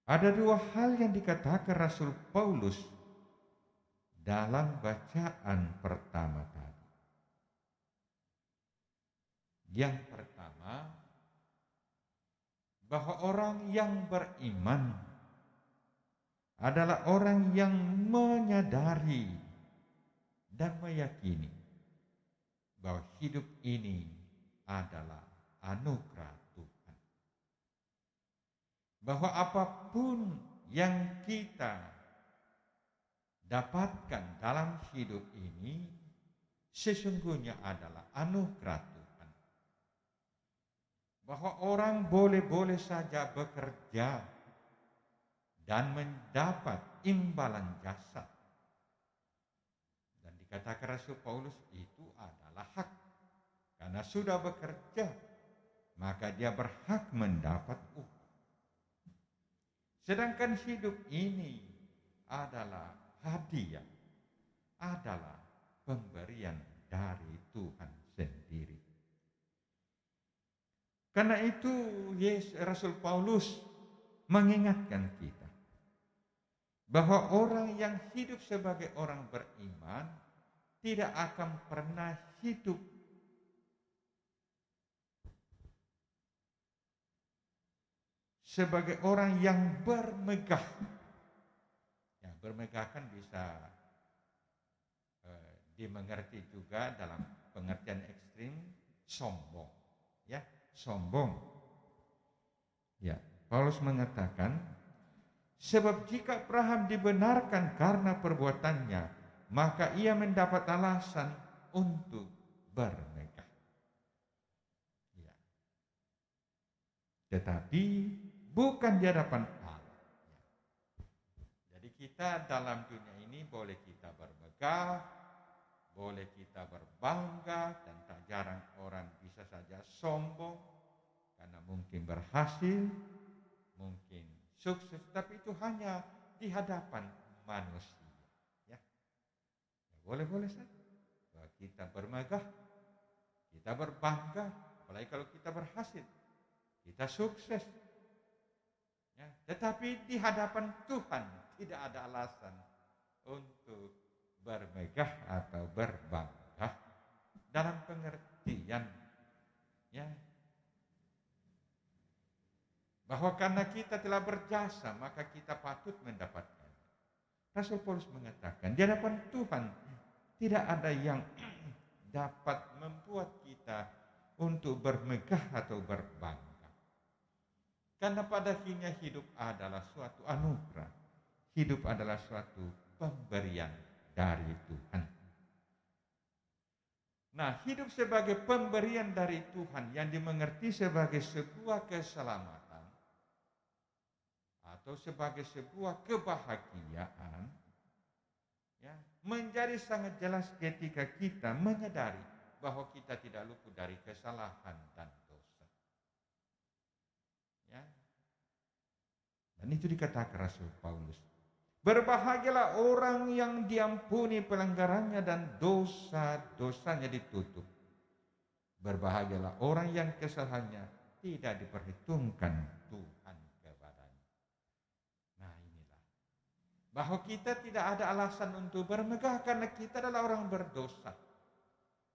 Ada 2 hal yang dikatakan Rasul Paulus dalam bacaan pertama tadi. Yang pertama, bahwa orang yang beriman adalah orang yang menyadari dan meyakini bahwa hidup ini adalah anugerah Tuhan. Bahwa apapun yang kita dapatkan dalam hidup ini sesungguhnya adalah anugerah Tuhan. Bahwa orang boleh-boleh saja bekerja dan mendapat imbalan jasa. Dan dikatakan Rasul Paulus itu adalah hak. Karena sudah bekerja, maka dia berhak mendapat upah. Sedangkan hidup ini adalah hadiah, adalah pemberian dari Tuhan sendiri. Karena itu Rasul Paulus mengingatkan kita bahwa orang yang hidup sebagai orang beriman tidak akan pernah hidup sebagai orang yang bermegah. Ya, bermegah kan bisa dimengerti juga dalam pengertian ekstrim sombong. Ya, sombong. Ya, Paulus mengatakan, sebab jika Abraham dibenarkan karena perbuatannya, maka ia mendapat alasan untuk bermegah. Ya. Tetapi bukan di hadapan Allah. Ya. Jadi kita dalam dunia ini boleh kita bermegah, boleh kita berbangga, dan tak jarang orang bisa saja sombong karena mungkin berhasil, mungkin sukses, tapi itu hanya di hadapan manusia. Ya, boleh-boleh saja bahwa kita bermegah, kita berbangga, apalagi kalau kita berhasil, kita sukses. Ya, tetapi di hadapan Tuhan tidak ada alasan untuk bermegah atau berbangga dalam pengertian ya bahwa karena kita telah berjasa maka kita patut mendapatkan. Rasul Paulus mengatakan di hadapan Tuhan tidak ada yang dapat membuat kita untuk bermegah atau berbangga. Karena pada akhirnya hidup adalah suatu anugerah. Hidup adalah suatu pemberian dari Tuhan. Nah, hidup sebagai pemberian dari Tuhan yang dimengerti sebagai sebuah keselamatan atau sebagai sebuah kebahagiaan, ya, menjadi sangat jelas ketika kita menyadari bahwa kita tidak luput dari kesalahan dan dosa. Ya. Dan itu dikatakan Rasul Paulus. Berbahagialah orang yang diampuni pelanggarannya dan dosa-dosanya ditutup. Berbahagialah orang yang kesalahannya tidak diperhitungkan Tuhan kepadanya. Nah, inilah. Bahwa kita tidak ada alasan untuk bermegah karena kita adalah orang berdosa.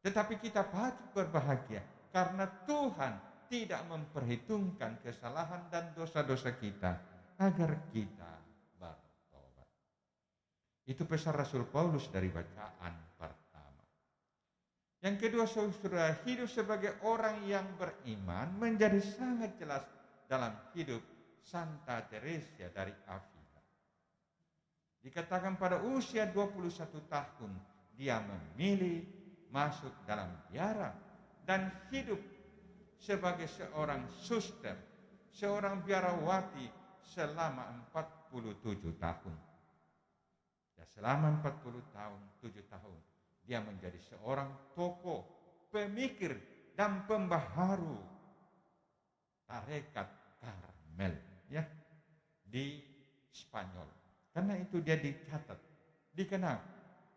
Tetapi kita patut berbahagia karena Tuhan tidak memperhitungkan kesalahan dan dosa-dosa kita agar kita bertobat. Itu pesan Rasul Paulus dari bacaan pertama. Yang kedua, saudara, hidup sebagai orang yang beriman menjadi sangat jelas dalam hidup Santa Teresa dari Avila. Dikatakan pada usia 21 tahun dia memilih masuk dalam biara dan hidup sebagai seorang suster, seorang biarawati selama 47 tahun. Ya, selama 40 tahun, 7 tahun, dia menjadi seorang tokoh, pemikir, dan pembaharu tarekat Karmel, ya, di Spanyol. Karena itu dia dicatat, dikenal,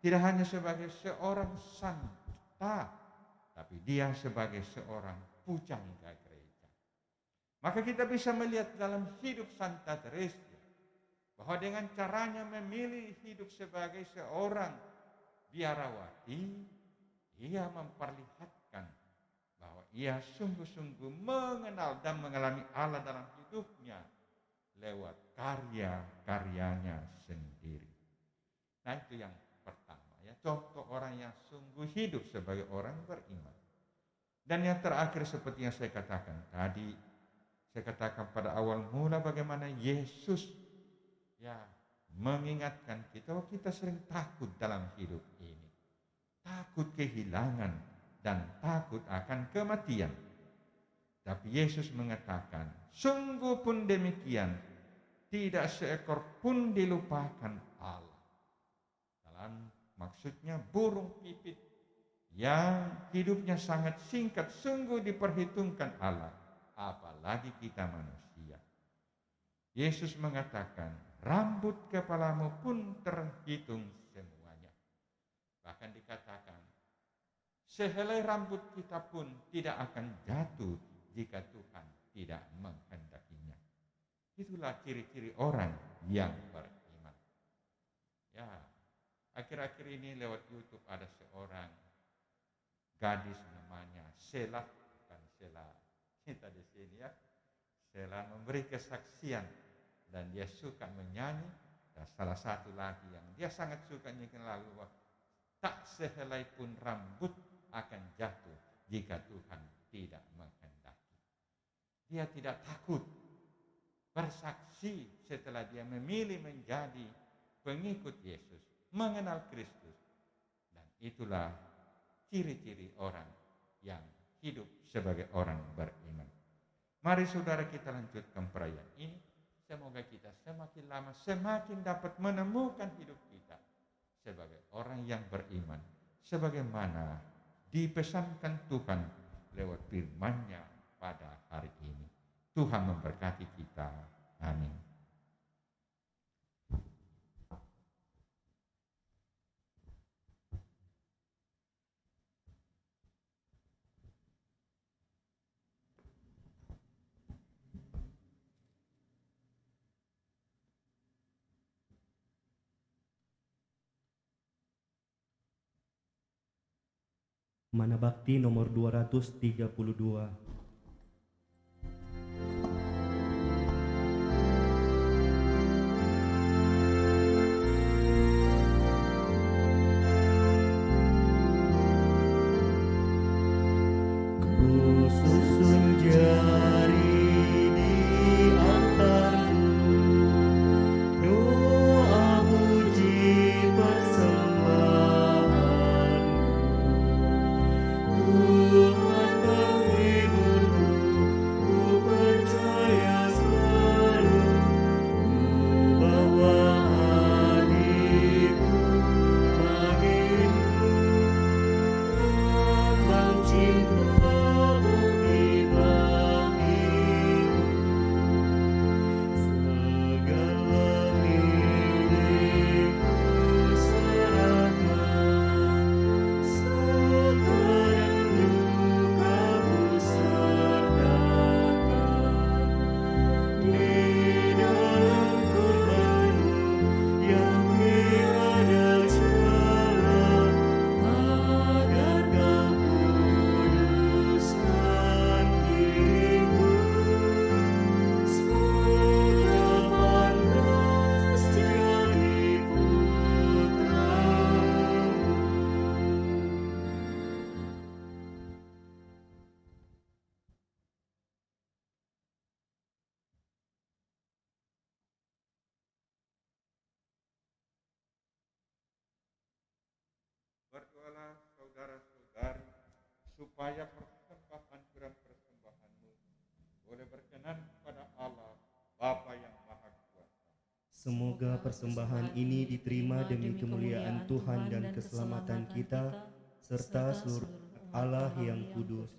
tidak hanya sebagai seorang santa, tapi dia sebagai seorang pujangga gereja. Maka kita bisa melihat dalam hidup Santa Teresa bahwa dengan caranya memilih hidup sebagai seorang biarawati, ia memperlihatkan bahwa ia sungguh-sungguh mengenal dan mengalami Allah dalam hidupnya lewat karya-karyanya sendiri. Nah, itu yang pertama, ya, contoh orang yang sungguh hidup sebagai orang beriman. Dan yang terakhir seperti yang saya katakan tadi, saya katakan pada awal mula bagaimana Yesus ya mengingatkan kita bahwa kita sering takut dalam hidup ini. Takut kehilangan dan takut akan kematian. Tapi Yesus mengatakan, sungguh pun demikian, tidak seekor pun dilupakan Allah. Dalam maksudnya burung pipit yang hidupnya sangat singkat sungguh diperhitungkan Allah, apalagi kita manusia. Yesus mengatakan, rambut kepalamu pun terhitung semuanya. Bahkan dikatakan, sehelai rambut kita pun tidak akan jatuh jika Tuhan tidak menghendakinya. Itulah ciri-ciri orang yang beriman. Ya, akhir-akhir ini lewat YouTube ada seorang gadis namanya Sheila, bukan Sheila kita di sini ya. Sheila memberi kesaksian dan dia suka menyanyi. Dan salah satu lagi yang dia sangat suka nyanyikan lagu, tak sehelai pun rambut akan jatuh jika Tuhan tidak menghendaki. Dia tidak takut bersaksi setelah dia memilih menjadi pengikut Yesus, mengenal Kristus. Dan itulah ciri-ciri orang yang hidup sebagai orang beriman. Mari saudara kita lanjutkan perayaan ini. Semoga kita semakin lama semakin dapat menemukan hidup kita sebagai orang yang beriman, sebagaimana dipesankan Tuhan lewat firman-Nya pada hari ini. Tuhan memberkati kita. Amin. Mana Bakti nomor 232. Berdoalah saudara-saudari supaya persembahan-persembahanmu boleh berkenan kepada Allah Bapa yang Maha Kuasa. Semoga persembahan ini diterima demi kemuliaan Tuhan dan keselamatan kita, serta seluruh Allah yang kudus.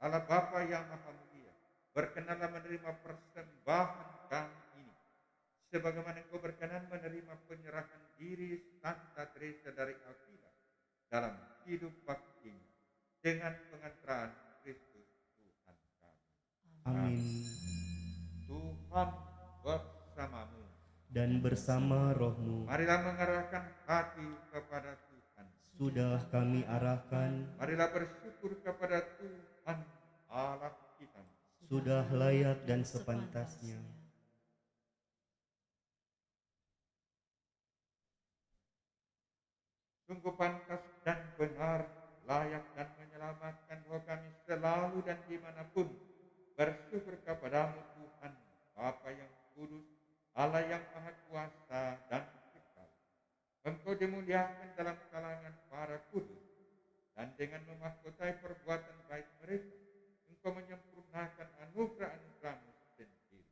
Allah Bapa yang Maha Mulia, berkenanlah menerima persembahan kami ini, sebagaimana Engkau berkenan menerima penyerahan diri Santa Teresa dari Avila dalam hidup baktinya dengan pengantaran Kristus Tuhan kami. Amin. Tuhan bersamamu Dan bersama rohmu. Marilah mengarahkan hati kepada Tuhan. Sudah kami arahkan. Marilah bersyukur kepada Tuhan Allah kita. Sudah layak dan sepantasnya. Sungguh pantas dan benar, layak dan menyelamatkan bahwa kami selalu dan dimanapun bersyukur kepadamu Tuhan Bapa yang kudus, Allah yang Maha Kuasa dan kekal. Engkau dimuliakan dalam kalangan para kudus, dan dengan memahkotai perbuatan baik mereka, Engkau menyempurnakan anugerah-anugerah-Mu sendiri.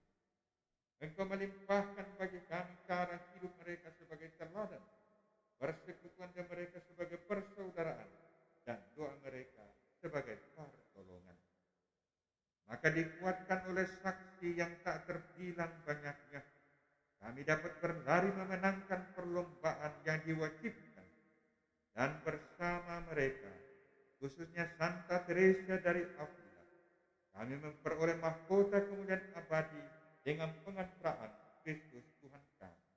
Engkau melimpahkan bagi kami cara hidup mereka sebagai teladan, persekutuan mereka sebagai persaudaraan, dan doa mereka sebagai pertolongan. Maka dikuatkan oleh saksi yang tak terbilang banyaknya, kami dapat berlari memenangkan perlombaan yang diwajibkan, dan bersama mereka, khususnya Santa Teresa dari Avila, kami memperoleh mahkota kemuliaan abadi dengan pengantaraan Kristus Tuhan kami.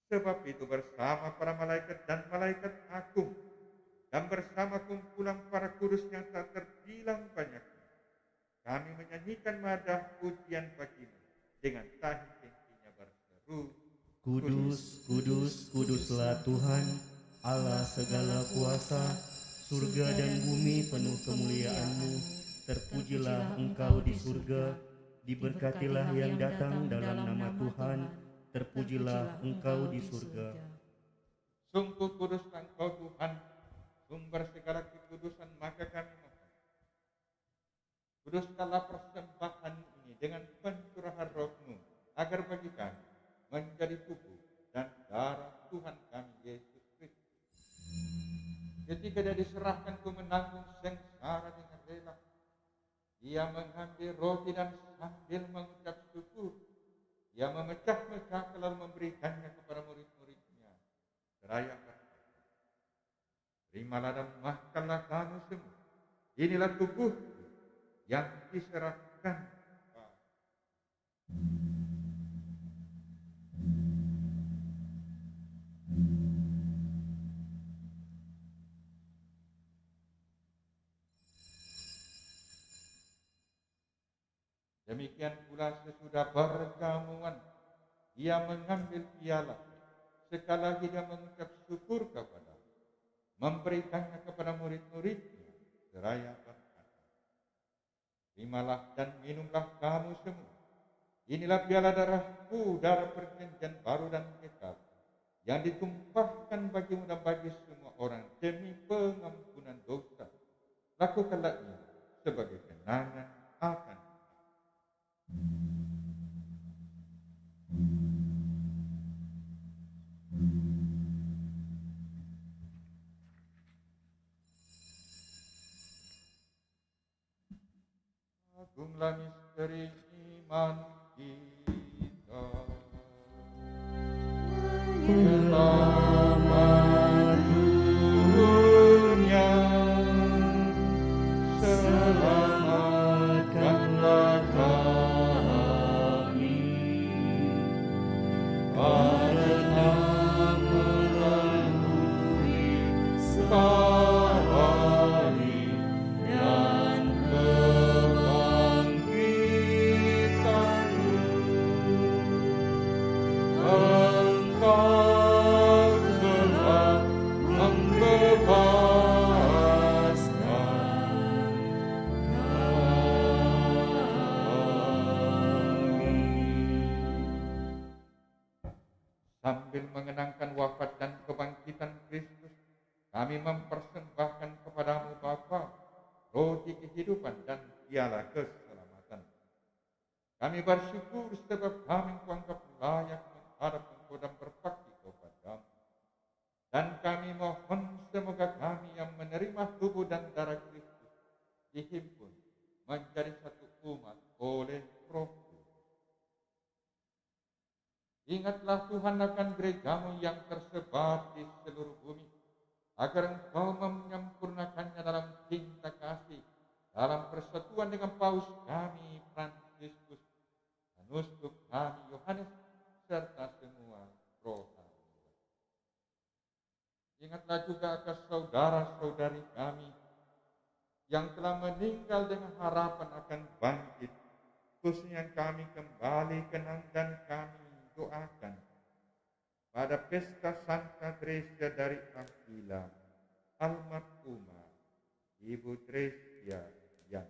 Sebab itu bersama para malaikat dan malaikat agung, dan bersama kumpulan para kudus yang tak terbilang banyaknya, kami menyanyikan madah pujian bagimu dengan tak henti-hentinya berseru, Kudus, kudus, kuduslah Tuhan, Allah segala kuasa, surga dan bumi penuh kemuliaan-Mu. Terpujilah Engkau di surga, diberkatilah yang datang dalam nama Tuhan, terpujilah Engkau di surga. sungguh kuduslah Engkau Tuhan, sumber segala kekudusan, maka kami mohon, kuduskanlah persembahan ini dengan pencurahan Roh-Mu, agar bagi kami menjadi tubuh dan darah Tuhan kami Yesus Kristus. Ketika Dia diserahkan untuk menanggung sengsara dengan rela, Dia mengambil roti dan sambil mengucap syukur, Dia memecah-mecah lalu memberikannya kepada murid-muridnya. Seraya berkata, terimalah dan makanlah kamu semua. Inilah tubuhku yang diserahkan. Demikian pula sesudah berjamuan, Dia mengambil piala, sekali lagi Dia mengucap syukur kepada, memberikannya kepada murid-muridnya, seraya berkata, terimalah dan minumlah kamu semua. Inilah piala darahku, darah perjanjian baru dan kekal, yang ditumpahkan bagimu dan bagi semua orang demi pengampunan dosa. Lakukanlah ini sebagai kenangan akan. Agunglah misteri iman kita. Selamat dunia, selamatkanlah kami, karena melalui salib dan kebangkitan-Mu, Engkau telah membebaskan kami. Sambil mengenangkan wafat dan kebangkitan Kristus, kami mempersembahkan kepadamu Bapa roti kehidupan dan piala keselamatan. Kami bersyukur sebab kami kuanggap layak menghadap Engkau dan berbakti kepadamu. Dan kami mohon semoga kami yang menerima tubuh dan darah Kristus dihimpun menjadi satu umat oleh Roh Kudus. Ingatlah Tuhan akan gereja-Mu yang tersebar di seluruh bumi, agar Engkau menyempurnakannya dalam cinta kasih, dalam persatuan dengan Paus kami Fransiskus, dan uskup kami Yohanes, serta semua rohani. Ingatlah juga akan saudara-saudari kami yang telah meninggal dengan harapan akan bangkit, khususnya yang kami kembali kenang dan kami doakan pada pesta Santa Teresa dari Avila, almarhumah Ibu Tresia yang,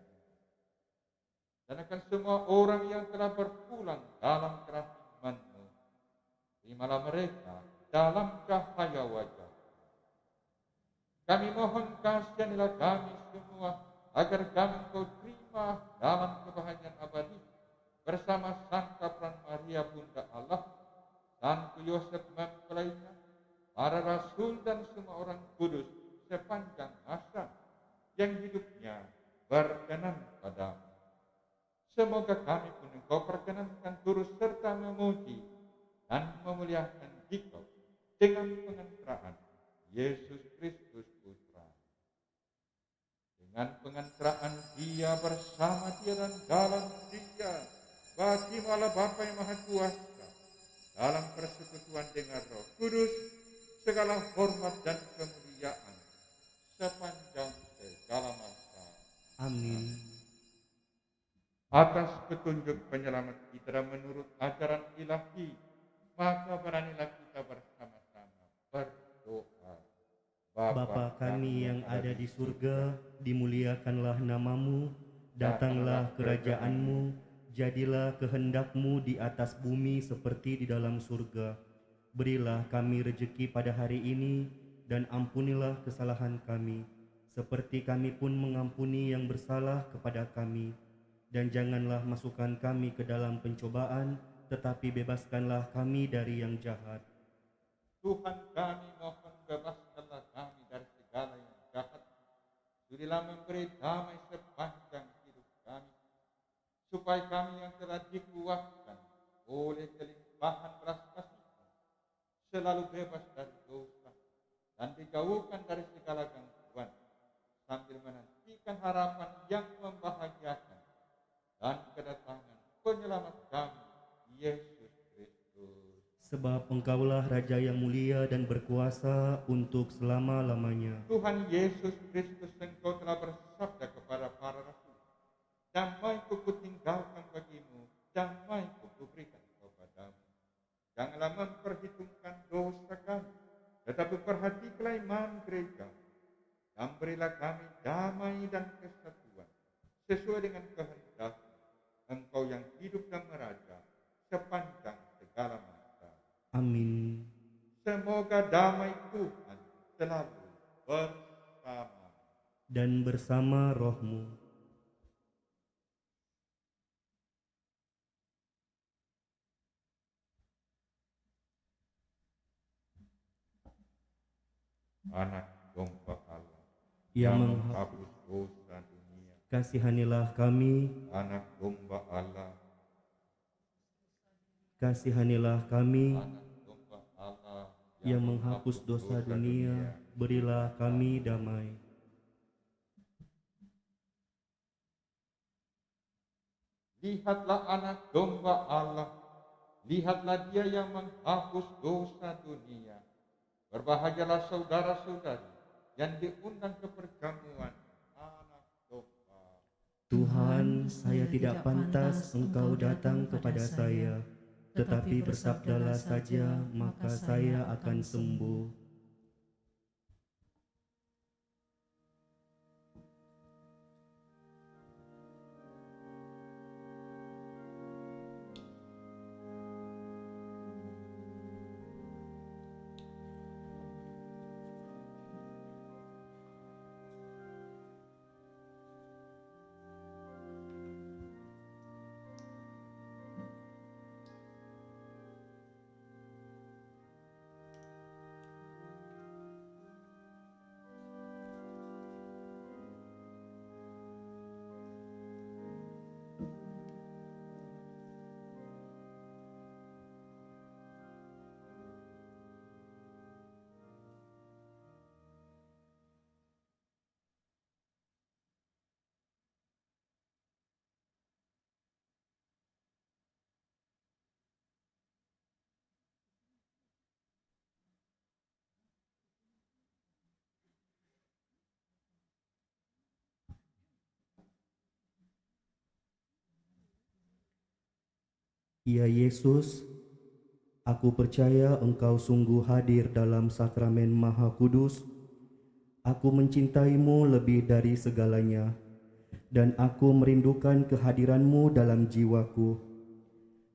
dan akan semua orang yang telah berpulang dalam kerajaan firman-Mu. Terimalah mereka dalam cahaya wajah. Kami mohon kasihanilah kami semua agar kami Engkau terima dalam kebahagiaan abadi bersama Santa Peran Maria Bunda Allah, Santo Yosef mempelainya, para rasul dan semua orang kudus sepanjang masa yang hidupnya berkenan padamu. Semoga kami pun Engkau perkenankan turut serta memuji dan memuliakan Dikau dengan pengantaraan Yesus Kristus Putra. Dengan pengantaraan Dia bersama Dia dan dalam Dia, bagi Allah Bapa yang Maha Kuasa, dalam persekutuan dengan Roh Kudus, segala hormat dan kemuliaan sepanjang segala masa. Amin. Atas petunjuk penyelamat kita dan menurut ajaran ilahi, maka beranilah kita bersama-sama berdoa. Bapa kami yang ada di surga, dimuliakanlah namamu, datanglah kerajaan-Mu, jadilah kehendak-Mu di atas bumi seperti di dalam surga. Berilah kami rejeki pada hari ini, dan ampunilah kesalahan kami, seperti kami pun mengampuni yang bersalah kepada kami. Dan janganlah masukkan kami ke dalam pencobaan, tetapi bebaskanlah kami dari yang jahat. Tuhan kami mohon bebaskanlah kami dari segala yang jahat. Sudilah memberi damai sepanjang hidup kami, supaya kami yang telah dikuatkan oleh kelimpahan belas kasih selalu bebas dari dosa dan dijauhkan dari segala gangguan, sambil menantikan harapan yang membahagiakan dan kedatangan penyelamat kami, Yesus Kristus. Sebab Engkaulah Raja yang mulia dan berkuasa untuk selama-lamanya. Tuhan Yesus Kristus, Engkau telah bersabda kepada para rasul, damai-Ku kutinggalkan bagimu, damai-Ku kuberikan kepadamu. Janganlah memperhitungkan dosa kami, tetapi perhatikanlah iman gereja, dan berilah kami damai dan kesatuan, sesuai dengan kehendak Engkau yang hidup dan meraja sepanjang segala masa. Amin. Semoga damai Tuhan selalu bersama Dan bersama rohmu. Anak domba Allah Yang menghapus dosa dunia. Kasihanilah kami, Anak domba Allah, kasihanilah kami, anak domba Allah yang menghapus dosa dunia, berilah kami damai. Lihatlah anak domba Allah, lihatlah Dia yang menghapus dosa dunia. Berbahagialah saudara-saudari yang diundang ke perjamuan anak domba. Tuhan, saya tidak pantas Engkau datang kepada saya, tetapi bersabdalah saja, maka saya akan sembuh. Ya Yesus, aku percaya Engkau sungguh hadir dalam sakramen Maha Kudus. Aku mencintaimu lebih dari segalanya, dan aku merindukan kehadiranmu dalam jiwaku.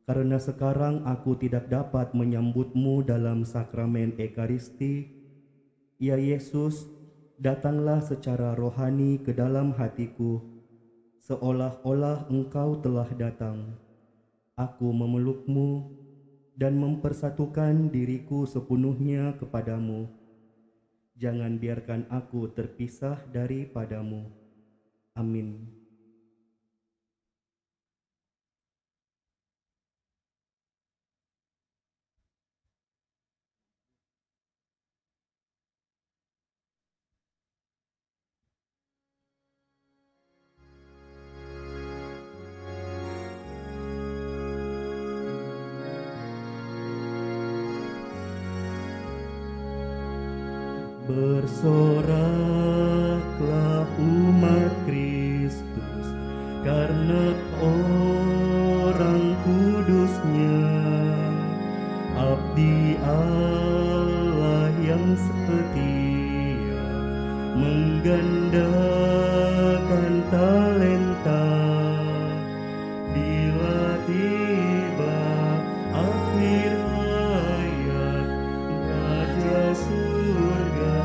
karena sekarang aku tidak dapat menyambutmu dalam sakramen Ekaristi, ya Yesus, datanglah secara rohani ke dalam hatiku, seolah-olah Engkau telah datang. Aku memelukmu dan mempersatukan diriku sepenuhnya kepadamu. Jangan biarkan aku terpisah daripadamu. Amin. Bersoraklah umat Kristus, karena orang kudusnya, abdi Allah yang setia, menggandakan talenta. Bila tiba akhir hayat, Raja surga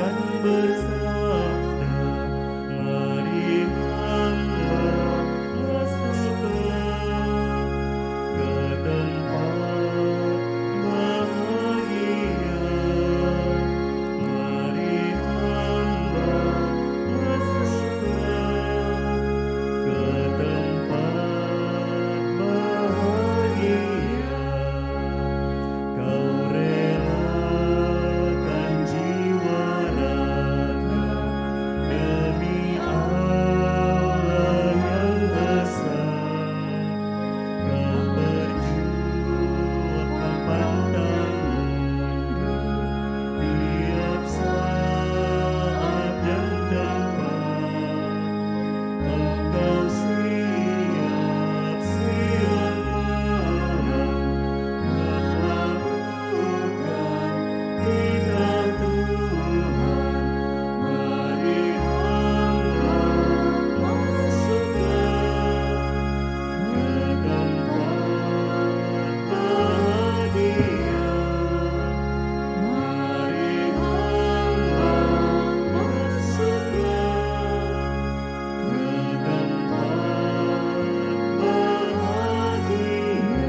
kan bersabda, mari hamba masuklah ke tempat bahagia. Mari hamba masuklah ke tempat bahagia. Kau relakan jiwa raga demi Allah yang besar. Kau berjuang pantang mundur tiap saat dan tempat. Engkau siap menang, melakukan kita Tuhan. Mari hamba masuklah ke tempat bahagia. Mari hamba masuklah ke tempat bahagia.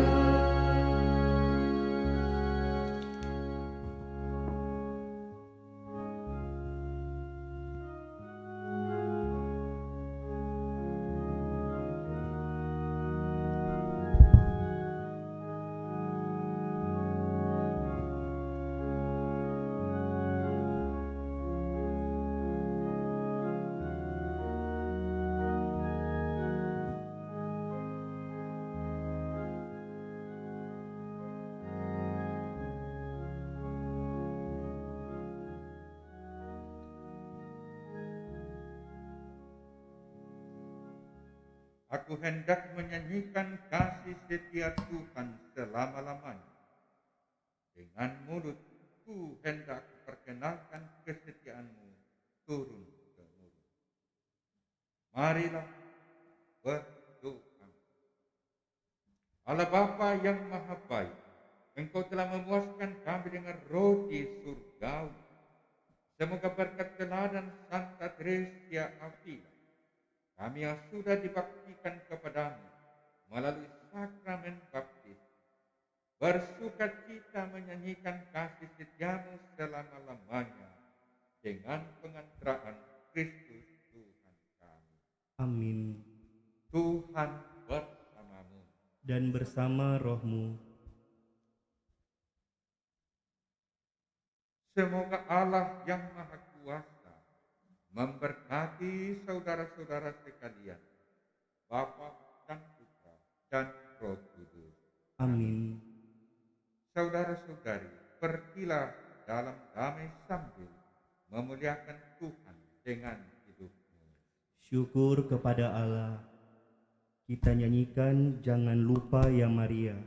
Aku hendak menyanyikan kasih setia Tuhan selama-lamanya. Dengan mulutku hendak perkenalkan kesetiaanmu turun temurun. Marilah berdoa. Allah Bapa yang Maha Baik, Engkau telah memuaskan kami dengan roti surgawi. Semoga berkat teladan Santa Teresa Avila, kami yang sudah dibaktikan kepadamu melalui sakramen baptis, bersuka cita menyanyikan kasih setiamu selama-lamanya dengan pengantaraan Kristus Tuhan kami. Amin. Tuhan bersamamu. Dan bersama rohmu. Semoga Allah yang Maha Kuasa memberkati saudara-saudara sekalian, Bapa dan Putra dan Roh Kudus. Amin. Saudara-saudari, pergilah dalam damai sambil memuliakan Tuhan dengan hidupmu. Syukur kepada Allah. Kita nyanyikan Jangan Lupa Ya Maria.